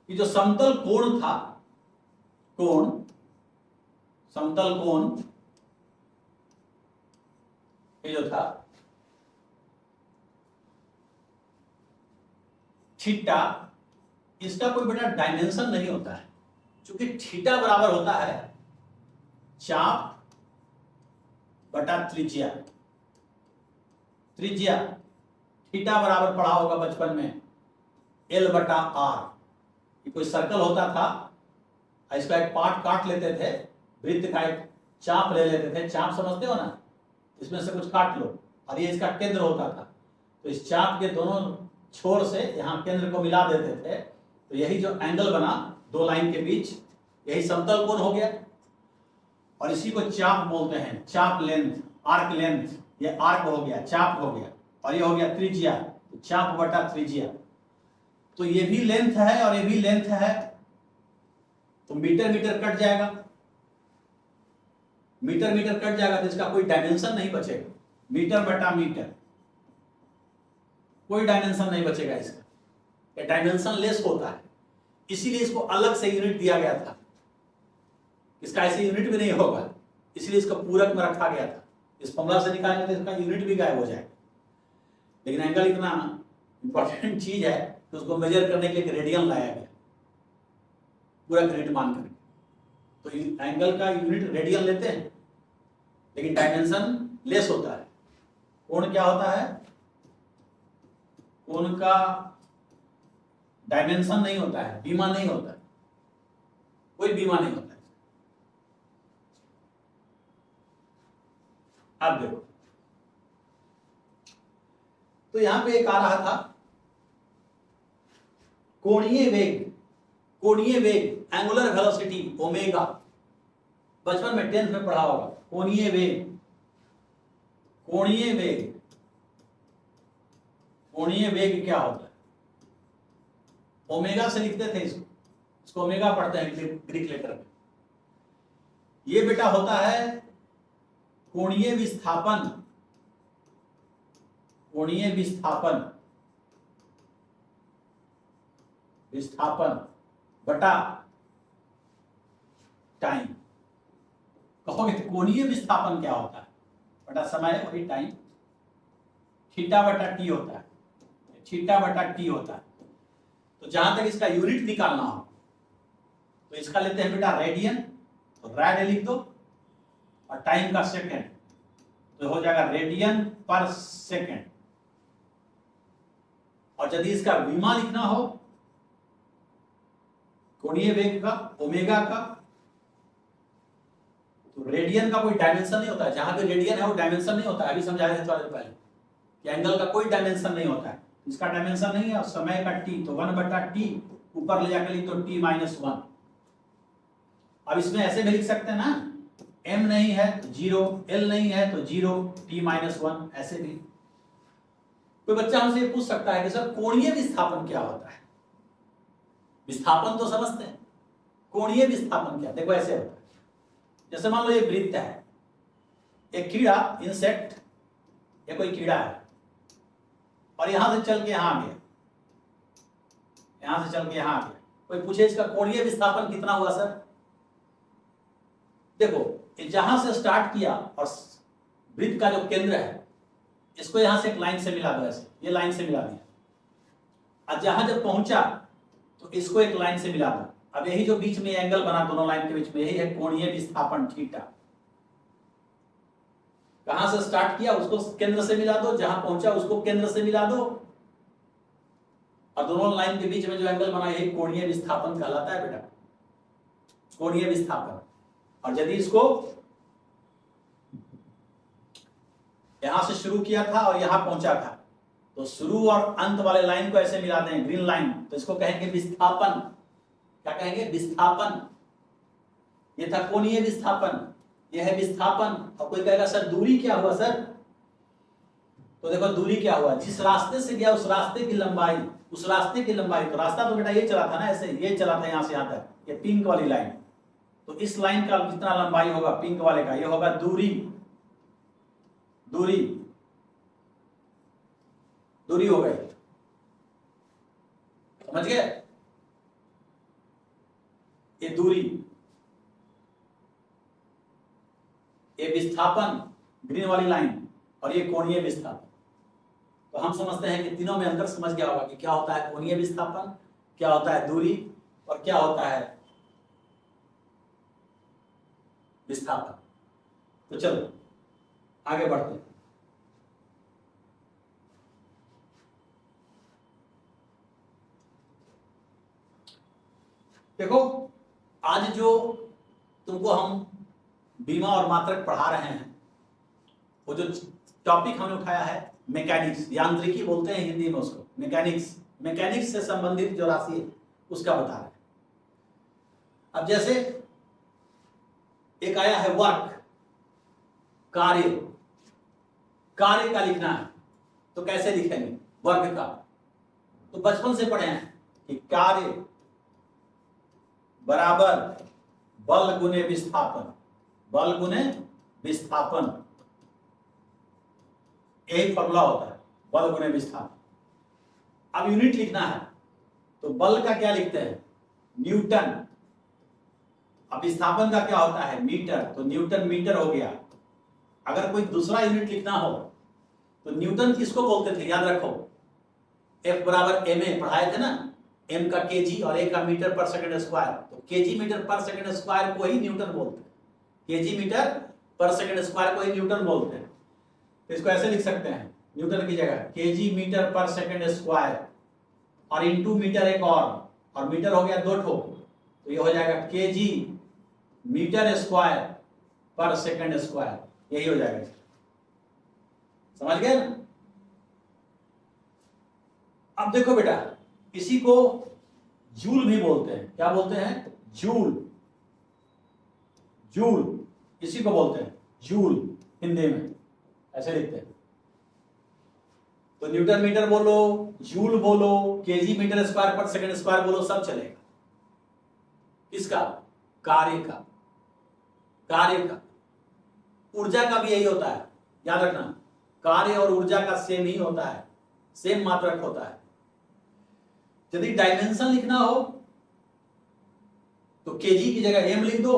कि जो समतल कोण था, कोण, समतल कोण ये जो था थीटा, इसका कोई बड़ा डायमेंशन नहीं होता है, क्योंकि थीटा बराबर होता है चाप बटा त्रिज्या। त्रिज्या थीटा बराबर पढ़ा होगा बचपन में L बटा R। ये कोई सर्कल होता था, इसका एक पार्ट काट लेते थे, वृत्त का एक चाप ले लेते थे, चाप समझते हो ना, इसमें से कुछ काट लो, और ये इसका केंद्र होता था। तो इस चाप के दोनों छोर से यहाँ केंद्र को मिला देते थे, तो यही जो एंगल बना दो लाइन के बीच, यही समतल कोण हो गया। और इसी को चाप बोलते हैं, चाप लेंथ, आर्क लेंथ। ये आर्क हो गया, चाप हो गया, और ये हो गया त्रिज्या, तो चाप बटा त्रिज्या। तो ये भी लेंथ है और ये भी लेंथ है, तो मीटर मीटर कट जाएगा, मीटर मीटर कट जाएगा तो इसका कोई डायमेंशन नहीं बचेगा, मीटर बटा मीटर, कोई डायमेंशन नहीं बचेगा इसका, ये डायमेंशन लेस होता है, इसीलिए इसको अलग से यूनिट दिया गया था। इसका ऐसे यूनिट भी नहीं होगा, इसलिए इसको पूरक में रखा गया था। इस फॉर्मूला से निकालेंगे तो इसका यूनिट भी गायब हो जाएगा। लेकिन एंगल इतना इंपॉर्टेंट चीज है तो उसको मेजर करने के लिए रेडियन लाया गया, पूरा यूनिट मान करके। तो एंगल का यूनिट रेडियन लेते हैं, लेकिन डायमेंशन लेस होता है। कोण क्या होता है? कोण का डायमेंशन नहीं होता है, बीमा नहीं होता है, कोई बीमा नहीं होता है। अब देखो, तो यहां पे एक आ रहा था कोणीय वेग, कोणीय वेग एंगुलर वेलोसिटी ओमेगा, बचपन में 10th में पढ़ा होगा। कोणीय वेग, कोणीय वेग, कोणीय वेग क्या होता है? ओमेगा से लिखते थे इसको ओमेगा पढ़ते हैं ग्रीक लेटर में। ये बेटा होता है कोणीय विस्थापन, कोणीय विस्थापन, विस्थापन बटा टाइम। कहोगे तो कोणीय विस्थापन क्या होता है? बटा समय वही टाइम, थीटा बटा टी होता है, थीटा बटा टी होता है। तो जहां तक इसका यूनिट निकालना हो तो इसका लेते हैं बेटा रेडियन, तो रैड लिख दो, और टाइम का सेकेंड, तो हो जाएगा रेडियन पर सेकेंड। और यदि इसका विमा लिखना हो कोणीय वेग का, ओमेगा का, तो रेडियन का कोई डायमेंशन नहीं होता है। जहां पे रेडियन है वो डायमेंशन नहीं होता है, अभी समझाया था थोड़ा देर पहले कि एंगल का कोई डायमेंशन नहीं होता है, इसका डायमेंशन नहीं है। और समय का टी, तो 1 बटा टी, ऊपर ले जाकर लिख तो टी माइनस 1। अब इसमें ऐसे भी लिख सकते हैं ना, m नहीं है तो 0, l नहीं है तो 0, t माइनस 1, ऐसे भी। कोई बच्चा हमसे ये पूछ सकता है कि सर कोणीय विस्थापन क्या होता है? विस्थापन तो समझते हैं, कोणीय विस्थापन क्या? देखो ऐसे होता है, जैसे मान लो ये वृत्त है, एक कीड़ा, इंसेक्ट, ये कोई कीड़ा है, और यहां से चल के यहां आ गया, यहां से चल के यहां आ गया। कोई पूछे इसका कोणीय विस्थापन कितना हुआ सर? देखो जहां से स्टार्ट किया और वृत्त का जो केंद्र है, इसको यहां से एक लाइन से मिला दो, ऐसे ये लाइन से मिला दिया। और जहां जब पहुंचा तो इसको एक लाइन से मिला दो। अब यही जो बीच में एंगल बना दोनों लाइन के बीच में, यही है कोणीय विस्थापन थीटा। कहां से स्टार्ट किया उसको केंद्र से मिला दो, जहां पहुंचा उसको केंद्र से मिला दो, और दोनों लाइन के बीच में जो एंगल बना, यही कोणीय विस्थापन कहलाता है बेटा, कोणीय विस्थापन। और यदि इसको यहां से शुरू किया था और यहां पहुंचा था, तो शुरू और अंत वाले लाइन को ऐसे मिला दें, ग्रीन लाइन, तो इसको कहेंगे विस्थापन। क्या कहेंगे? विस्थापन। ये था कोणीय विस्थापन, ये है विस्थापन। और कोई कहेगा सर दूरी क्या हुआ सर? तो देखो दूरी क्या हुआ, जिस रास्ते से गया उस रास्ते की लंबाई, उस रास्ते की लंबाई। तो रास्ता तो बेटा ये चला था ना, ऐसे ये चला था यहां से यहां तक, ये पिंक वाली लाइन। तो इस लाइन का जितना लंबाई होगा पिंक वाले का, ये होगा दूरी, दूरी, दूरी हो गई। समझ गए? ये दूरी, ये विस्थापन ग्रीन वाली लाइन, और ये कोणीय विस्थापन। तो हम समझते हैं कि तीनों में अंतर समझ गया होगा कि क्या होता है कोणीय विस्थापन, क्या होता है दूरी, और क्या होता है विस्थापन। तो चलो आगे बढ़ते हैं। देखो आज जो तुमको हम बीमा और मात्रक पढ़ा रहे हैं, वो जो टॉपिक हमने उठाया है मैकेनिक्स, यांत्रिकी बोलते हैं हिंदी में उसको, मैकेनिक्स, मैकेनिक्स से संबंधित जो राशि है उसका बता रहे हैं। अब जैसे एक आया है वर्क, कार्य, कार्य का लिखना है, तो कैसे लिखेंगे वर्क का? तो बचपन से पढ़े हैं कि कार्य बराबर बल गुने विस्थापन, बल गुने विस्थापन, यही फॉर्मूला होता है, बल गुने विस्थापन। अब यूनिट लिखना है तो बल का क्या लिखते हैं, न्यूटन। अब विस्थापन का क्या होता है, मीटर, तो न्यूटन मीटर हो गया। अगर कोई दूसरा यूनिट लिखना हो तो न्यूटन किसको बोलते थे, याद रखो, F बराबर ma पढ़ाए थे ना, m का केजी और a का मीटर पर सेकंड स्क्वायर, तो केजी मीटर पर सेकंड स्क्वायर को ही न्यूटन बोलते हैं, केजी मीटर पर सेकंड स्क्वायर को ही न्यूटन बोलते हैं। तो इसको ऐसे लिख सकते हैं, न्यूटन की जगह केजी मीटर पर सेकंड स्क्वायर और इंटू मीटर एक और मीटर हो गया 2 ठो, तो ये हो जाएगा केजी मीटर स्क्वायर पर सेकंड स्क्वायर, यही हो जाएगा। समझ गए ना। अब देखो बेटा, इसी को जूल भी बोलते हैं, क्या बोलते हैं, जूल, जूल, इसी को बोलते हैं जूल, हिंदी में ऐसे लिखते हैं। तो न्यूटन मीटर बोलो, जूल बोलो, केजी मीटर स्क्वायर पर सेकंड स्क्वायर बोलो, सब चलेगा। किसका, कार्य का, कार्य का। ऊर्जा का भी यही होता है, याद रखना, कार्य और ऊर्जा का सेम ही होता है, सेम मात्रक होता है। यदि डायमेंशन लिखना हो तो केजी की जगह एम लिख दो,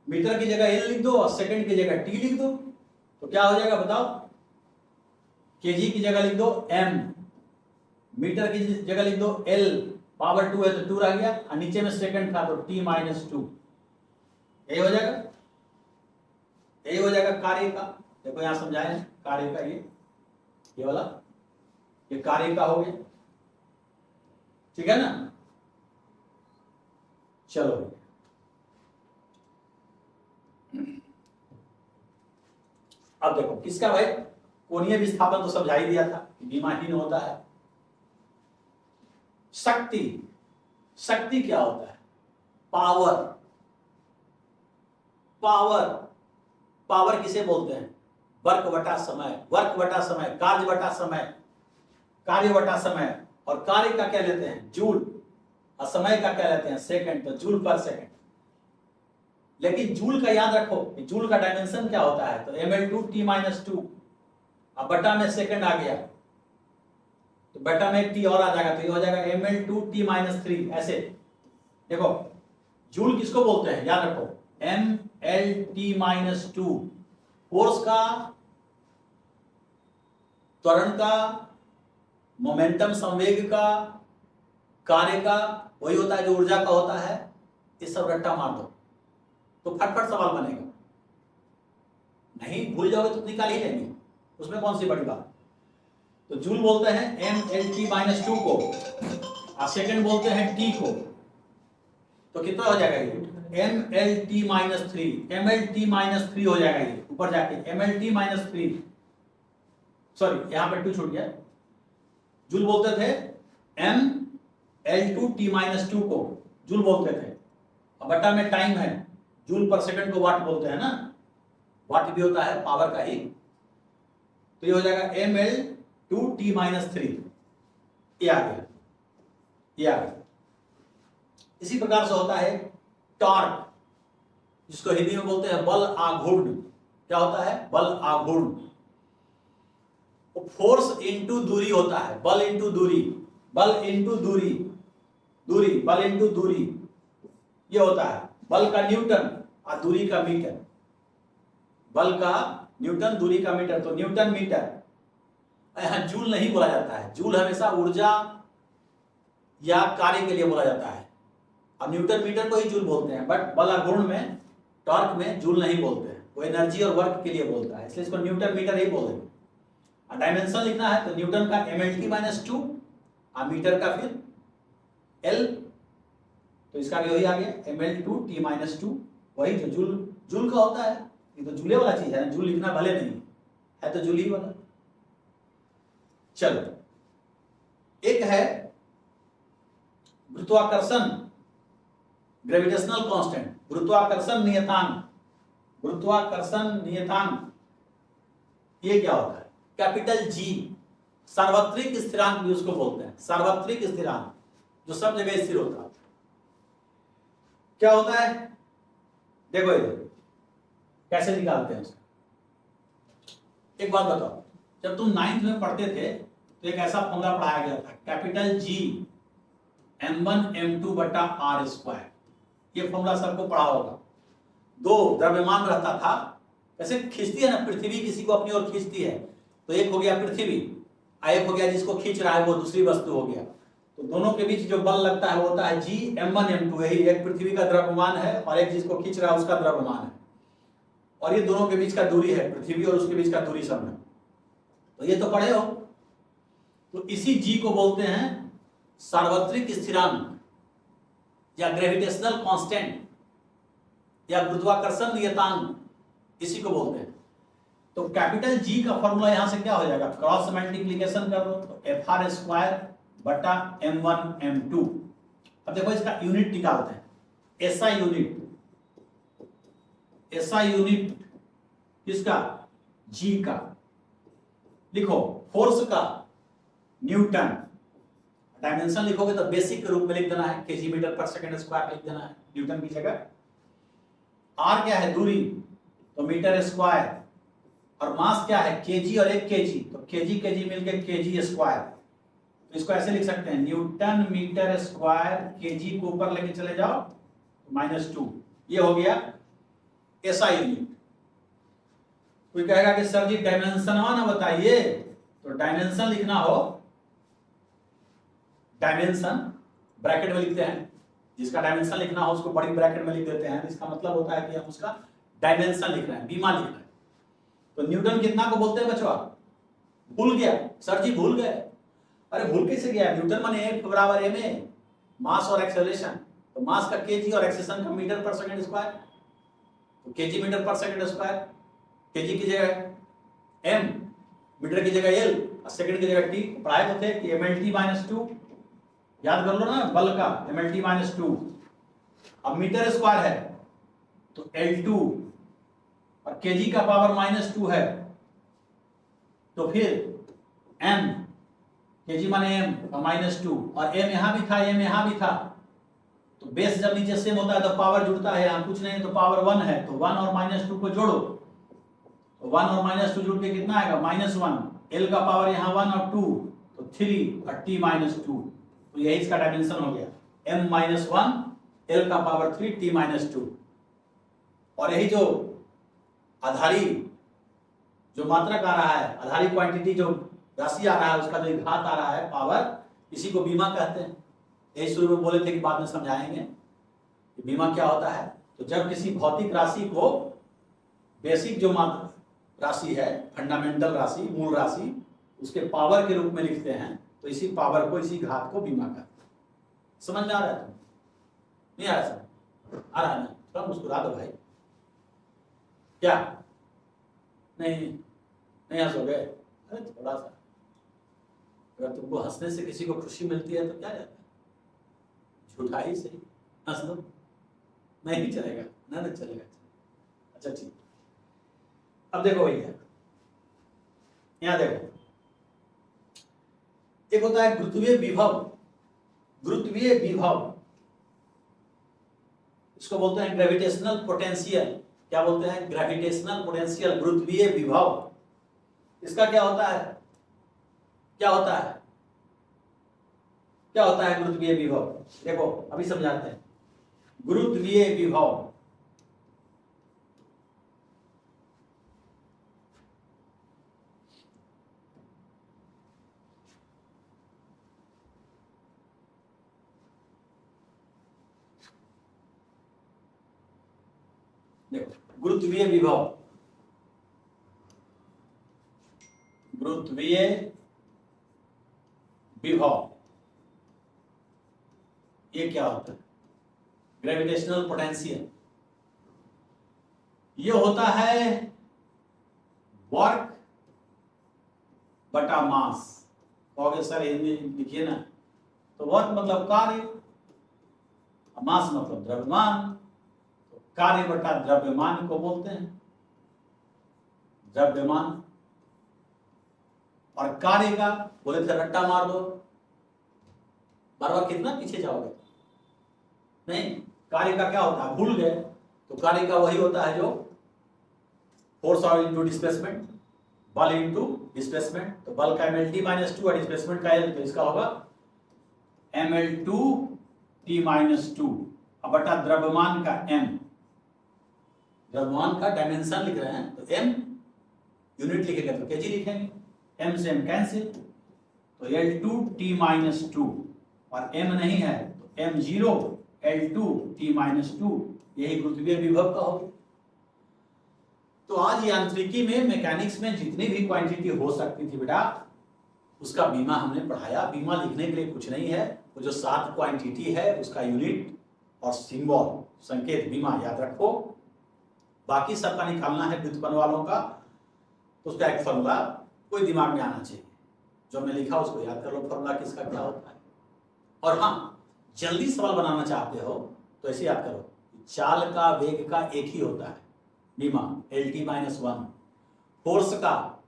मीटर की जगह एल लिख दो और सेकंड की जगह टी लिख दो, तो क्या हो जाएगा बताओ, केजी की जगह लिख दो एम, मीटर की जगह लिख दो एल, पावर 2 है तो 2 रह गया, और नीचे में सेकंड था तो t - 2, यही हो जाएगा, यही हो जाएगा कार्य का। देखो यहां समझाए कार्य का, ये वाला, ये कार्य का हो गया, ठीक है ना। चलो अब देखो किसका भाई, कोणीय विस्थापन तो समझा ही दिया था, विमाहीन होता है। शक्ति, शक्ति क्या होता है, पावर, पावर, पावर किसे बोलते हैं, वर्क बटा समय, वर्क बटा समय, कार्य बटा समय, कार्य बटा समय, और कार्य का क्या लेते हैं, जूल, और समय का क्या लेते हैं, सेकंड, तो जूल पर सेकंड। लेकिन जूल का याद रखो, जूल का डायमेंशन क्या होता है, तो ml2 t - 2, अब बटा में सेकंड आ गया तो बटा में एक टी और आ जाएगा, तो ये हो जाएगा ml2 t - 3, ऐसे। देखो जूल किसको बोलते हैं, याद रखो, ml t - 2, फोर्स का, त्वरण का, मोमेंटम संवेग का, कार्य का, वही होता है जो ऊर्जा का होता है। इस सब रट्टा मार दो तो फटफट सवाल बनेगा, नहीं भूल जाओगे तो निकाल ही लेंगे, उसमें कौन सी बड़ी बात। तो जूल बोलते हैं mlt - 2 को, और सेकंड बोलते हैं t को, तो कितना हो जाएगा ये, mlt - 3, mlt - 3 हो जाएगा ये, ऊपर जाके mlt - 3, सॉरी यहां पर 2 छूट गया। जूल बोलते थे ml2 t - 2 को जूल बोलते थे, और बटा में टाइम है, जूल पर सेकंड को वाट बोलते हैं ना, वाट भी होता है पावर का ही, तो ये हो जाएगा ml2 t - 3, ये आ गया, ये आ गया। इसी प्रकार से होता है टॉर्क, जिसको हिंदी में बोलते हैं बल आघूर्ण। क्या होता है, बल आघूर्ण, फोर्स इनटू दूरी होता है, बल इनटू दूरी, बल इनटू दूरी, दूरी, बल इनटू दूरी, ये होता है। बल का न्यूटन और दूरी का मीटर, बल का न्यूटन, दूरी का मीटर, तो न्यूटन मीटर। यहां जूल नहीं बोला जाता है, जूल हमेशा ऊर्जा या कार्य के लिए बोला जाता है, और न्यूटन मीटर को ही जूल बोलते हैं, बट बल आघूर्ण में, टॉर्क में जूल नहीं बोलते हैं, वो एनर्जी और वर्क के लिए बोलता है, इसलिए इसको न्यूटन मीटर ही बोलेंगे। और डायमेंशन लिखना है तो न्यूटन का mlt - 2 और मीटर का फिर L, तो इसका भी वही आ गया ml2 t - 2, वही जो जूल का होता है। ये तो जूले वाला चीज है ना, जूल लिखना भले नहीं है तो जूल ही वाला। चलो एक है गुरुत्वाकर्षण, ग्रेविटेशनल कांस्टेंट, गुरुत्वाकर्षण नियतांक, गुरुत्वाकर्षण नियतांक, ये क्या होता है, कैपिटल जी, सार्वत्रिक स्थिरांक भी उसको बोलते हैं, सार्वत्रिक स्थिरांक, जो सब जगह स्थिर होता है। क्या होता है, देखो ये कैसे निकालते हैं उसका। एक बात बताओ, जब तुम 9th में पढ़ते थे तो एक ऐसा फॉर्मूला पढ़ाया गया था, कैपिटल G m1 m2 बटा r स्क्वायर। ये फॉर्मूला सबको पढ़ा होगा। दो द्रव्यमान रहता था, ऐसे खींचती है ना पृथ्वी, किसी को अपनी ओर खींचती है, तो एक हो गया पृथ्वी, एक हो गया जिसको खींच रहा है वो दूसरी वस्तु हो गया। तो दोनों के बीच जो बल लगता है वो होता है G m1 m2। यही एक पृथ्वी का द्रव्यमान है और एक जिसको खींच रहा है उसका द्रव्यमान है, और ये दोनों के बीच का दूरी है, पृथ्वी और उसके बीच का दूरी सब है। तो ये तो पढ़े हो। तो इसी G को बोलते हैं सार्वत्रिक स्थिरांक या ग्रेविटेशनल कांस्टेंट या गुरुत्वाकर्षण नियतांक, इसी को बोलते हैं। तो कैपिटल G का फॉर्मूला यहां से क्या हो जाएगा, क्रॉस मल्टीप्लिकेशन कर दो तो fr स्क्वायर बटा m1 m2। अब देखो इसका यूनिट निकालते हैं, SI यूनिट। SI यूनिट किसका, G का। लिखो फोर्स का न्यूटन, डायमेंशन लिखोगे तो बेसिक के रूप में लिख देना है, केजी मीटर पर सेकंड स्क्वायर लिख देना है न्यूटन की जगह। R क्या है, दूरी, तो मीटर स्क्वायर, और मास क्या है, केजी और 1 केजी, तो केजी केजी मिलकर केजी स्क्वायर। तो इसको ऐसे लिख सकते हैं, न्यूटन मीटर स्क्वायर, केजी को ऊपर लेके चले जाओ -2। ये हो गया SI यूनिट। कोई कहेगा कि सर जी डायमेंशन ना बताइए, तो डायमेंशन लिखना हो, डायमेंशन ब्रैकेट में लिखते हैं, जिसका डायमेंशन लिखना हो उसको बड़ी ब्रैकेट में लिख देते हैं। इसका मतलब होता है कि हम उसका डायमेंशन लिख रहे हैं, बीमा लिख रहे हैं। तो न्यूटन कितना को बोलते हैं बच्चों, भूल गया सर जी, भूल गए। अरे भूल कैसे गया, न्यूटन माने F बराबर ma, मास और एक्सेलरेशन। तो मास का केजी और एक्सेलरेशन का मीटर पर सेकंड स्क्वायर, तो केजी मीटर पर सेकंड स्क्वायर, केजी की जगह m, मीटर की जगह l और सेकंड की जगह t। पढ़ाए तो थे कि mLT-2, याद कर लो ना बल का, mLT-2। अब मीटर स्क्वायर है तो L2 और केजी का पावर -2 है, तो फिर m, केजी माने m और -2, और m यहां भी था, m यहां भी था। तो बेस जब नीचे सेम होता है तो पावर जुड़ता है, यहां कुछ नहीं तो पावर 1 है, तो 1 और -2 को जोड़ो, तो 1 और -2 जुड़ के कितना आएगा, -1। l का पावर यहां 1 और 2, तो 3 और t-2। तो यही इसका डायमेंशन हो गया, m-1, l का पावर 3, t-2। और यही जो आधारी जो मात्रक आ रहा है, आधारी क्वांटिटी जो राशि आ रहा है, उसका जो घात आ रहा है पावर, इसी को बीमा कहते हैं। यही शुरू में बोले थे कि बाद में समझाएंगे कि बीमा क्या होता है। तो जब किसी भौतिक राशि को बेसिक जो मात्र राशि है, फंडामेंटल राशि, मूल राशि, उसके पावर के रूप में लिखते हैं, तो इसी पावर को, इसी घात को बीमा कहते हैं। समझ में आ रहा है तुम? नहीं आ रहा समझ? आ रहा है ना? थोड़ा मुस्कुरा दो भाई। क्या नहीं हंसोगे? अरे थोड़ा सा, अगर तुमको हंसने से किसी को खुशी मिलती है तो क्या जाता है, झूठा ही सही, हंस दो। नहीं चलेगा ना, नहीं चलेगा। अच्छा ठीक। अब देखो भैया, यहां देखो, एक होता है गुरुत्वीय विभव। गुरुत्वीय विभव इसको बोलते हैं ग्रेविटेशनल पोटेंशियल। क्या बोलते हैं, ग्रेविटेशनल पोटेंशियल, गुरुत्वीय विभव। इसका क्या होता है, क्या होता है, क्या होता है गुरुत्वीय विभव? देखो अभी समझाते हैं। गुरुत्वीय विभव देखो, गुरुत्वीय विभव, गुरुत्वीय विभव ये क्या होता है, ग्रेविटेशनल पोटेंशियल। ये होता है वर्क बटा मास। कहोगे सर हिंदी लिखिए ना, तो वर्क मतलब कार्य, मास मतलब द्रव्यमान। तो कार्य बटा द्रव्यमान को बोलते हैं द्रव्यमान। और कार्य का बोले थे रट्टा मार दो, बार बार कितना पीछे जाओगे? नहीं, कार्य का क्या होता है, भूल गए तो कार्य का वही होता है जो फोर्स और इनटू डिस्प्लेसमेंट, बल इनटू डिस्प्लेसमेंट। तो बल का mlt-2 और डिस्प्लेसमेंट का L, तो इसका होगा ml2t-2 अब बटा द्रव्यमान का m। द्रव्यमान का डायमेंशन लिख रहे हैं तो m यूनिट लिखेंगे तो kg लिखेंगे, m से m कैंसिल, तो L2t-2 और m नहीं है तो m0 L2t-2, यही गुरुत्वीय विभव का होगा। तो आज यांत्रिकी में, मैकेनिक्स में जितनी भी क्वांटिटी हो सकती थी बेटा, उसका बीमा हमने पढ़ाया। बीमा लिखने के लिए कुछ नहीं है, वो जो 7 क्वांटिटी है उसका यूनिट और सिंबल, संकेत, बीमा याद रखो। बाकी सबका निकालना है व्युत्पन्न वालों का, तो उसका एक फॉर्मूला कोई दिमाग में आना चाहिए। जो मैं लिखा उसको याद कर लो, फॉर्मूला किसका क्या होता है। और हाँ, जल्दी सवाल बनाना चाहते हो तो ऐसे याद करो, चाल का वेग का एक ही होता है बीमा LT-1, फोर्स का,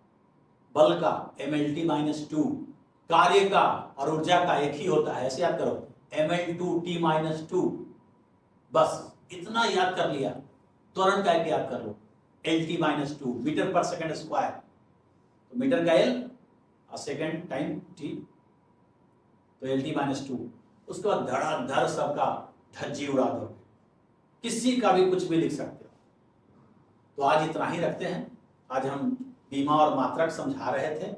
बल का mlt-2, कार्य का और ऊर्जा का एक ही होता है, ऐसे याद करो ml2t-2। बस इतना याद कर लिया, त्वरण का एक याद कर लो LT-2 मीटर पर सेकंड स्क्वायर, तो मीटर का L और सेकंड टाइम T, तो LT-2। उसके बाद धड़ाधड़ सबका धज्जी उड़ा दो, किसी का भी कुछ भी लिख सकते हो। तो आज इतना ही रखते हैं। आज हम बीमा और मात्रक समझा रहे थे।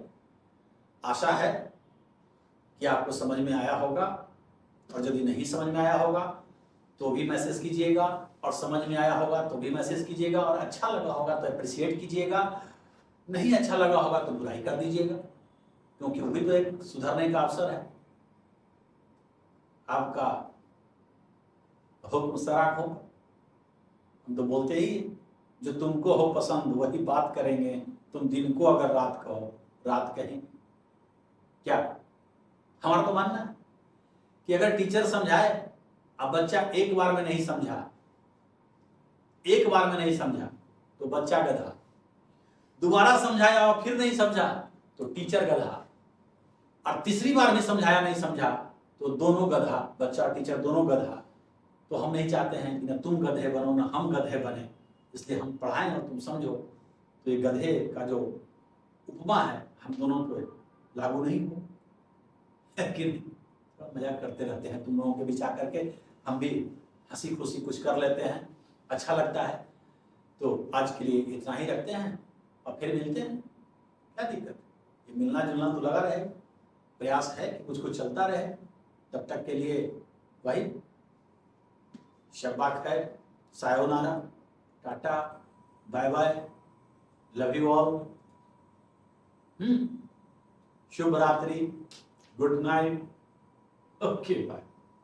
आशा है कि आपको समझ में आया होगा, और यदि नहीं समझ में आया होगा तो भी मैसेज कीजिएगा, और समझ में आया होगा तो भी मैसेज कीजिएगा, और अच्छा लगा होगा तो अप्रिशिएट कीजिएगा, नहीं अच्छा लगा होगा तो बुराई कर दीजिएगा, क्योंकि वो भी तो एक सुधरने का अवसर है। आपका हुक्म सराख हो, हम तो बोलते ही, जो तुमको हो पसंद वही बात करेंगे, तुम दिन को अगर रात कहो रात कहेंगे। क्या हमारा तो मानना है कि अगर टीचर समझाए, अब बच्चा एक बार में नहीं समझा, एक बार में नहीं समझा तो बच्चा गधा, दोबारा समझाया और फिर नहीं समझा तो टीचर गधा, और तीसरी बार भी समझाया नहीं समझा तो दोनों गधा, बच्चा और टीचर दोनों गधा। तो हम नहीं चाहते हैं कि ना तुम गधे बनो ना हम गधे बने, इसलिए हम पढ़ाएं और तुम समझो। तो ये गधे का जो उपमा है हम दोनों पर लागू नहीं हो, लेकिन मजाक करते रहते हैं तुम लोगों के बीच आकर के, हम भी हंसी खुशी कुछ कर लेते हैं, अच्छा लगता है। तो आज के लिए इतना ही रखते हैं और फिर मिलते हैं। क्या दिक्कत, ये मिलना जुलना तो लगा रहे, प्रयास है कि कुछ कुछ चलता रहे। तब तक के लिए भाई शब्बा खैर, sayonara, tata, bye bye, love you all, शुभ रात्रि, गुड नाइट, ओके बाय।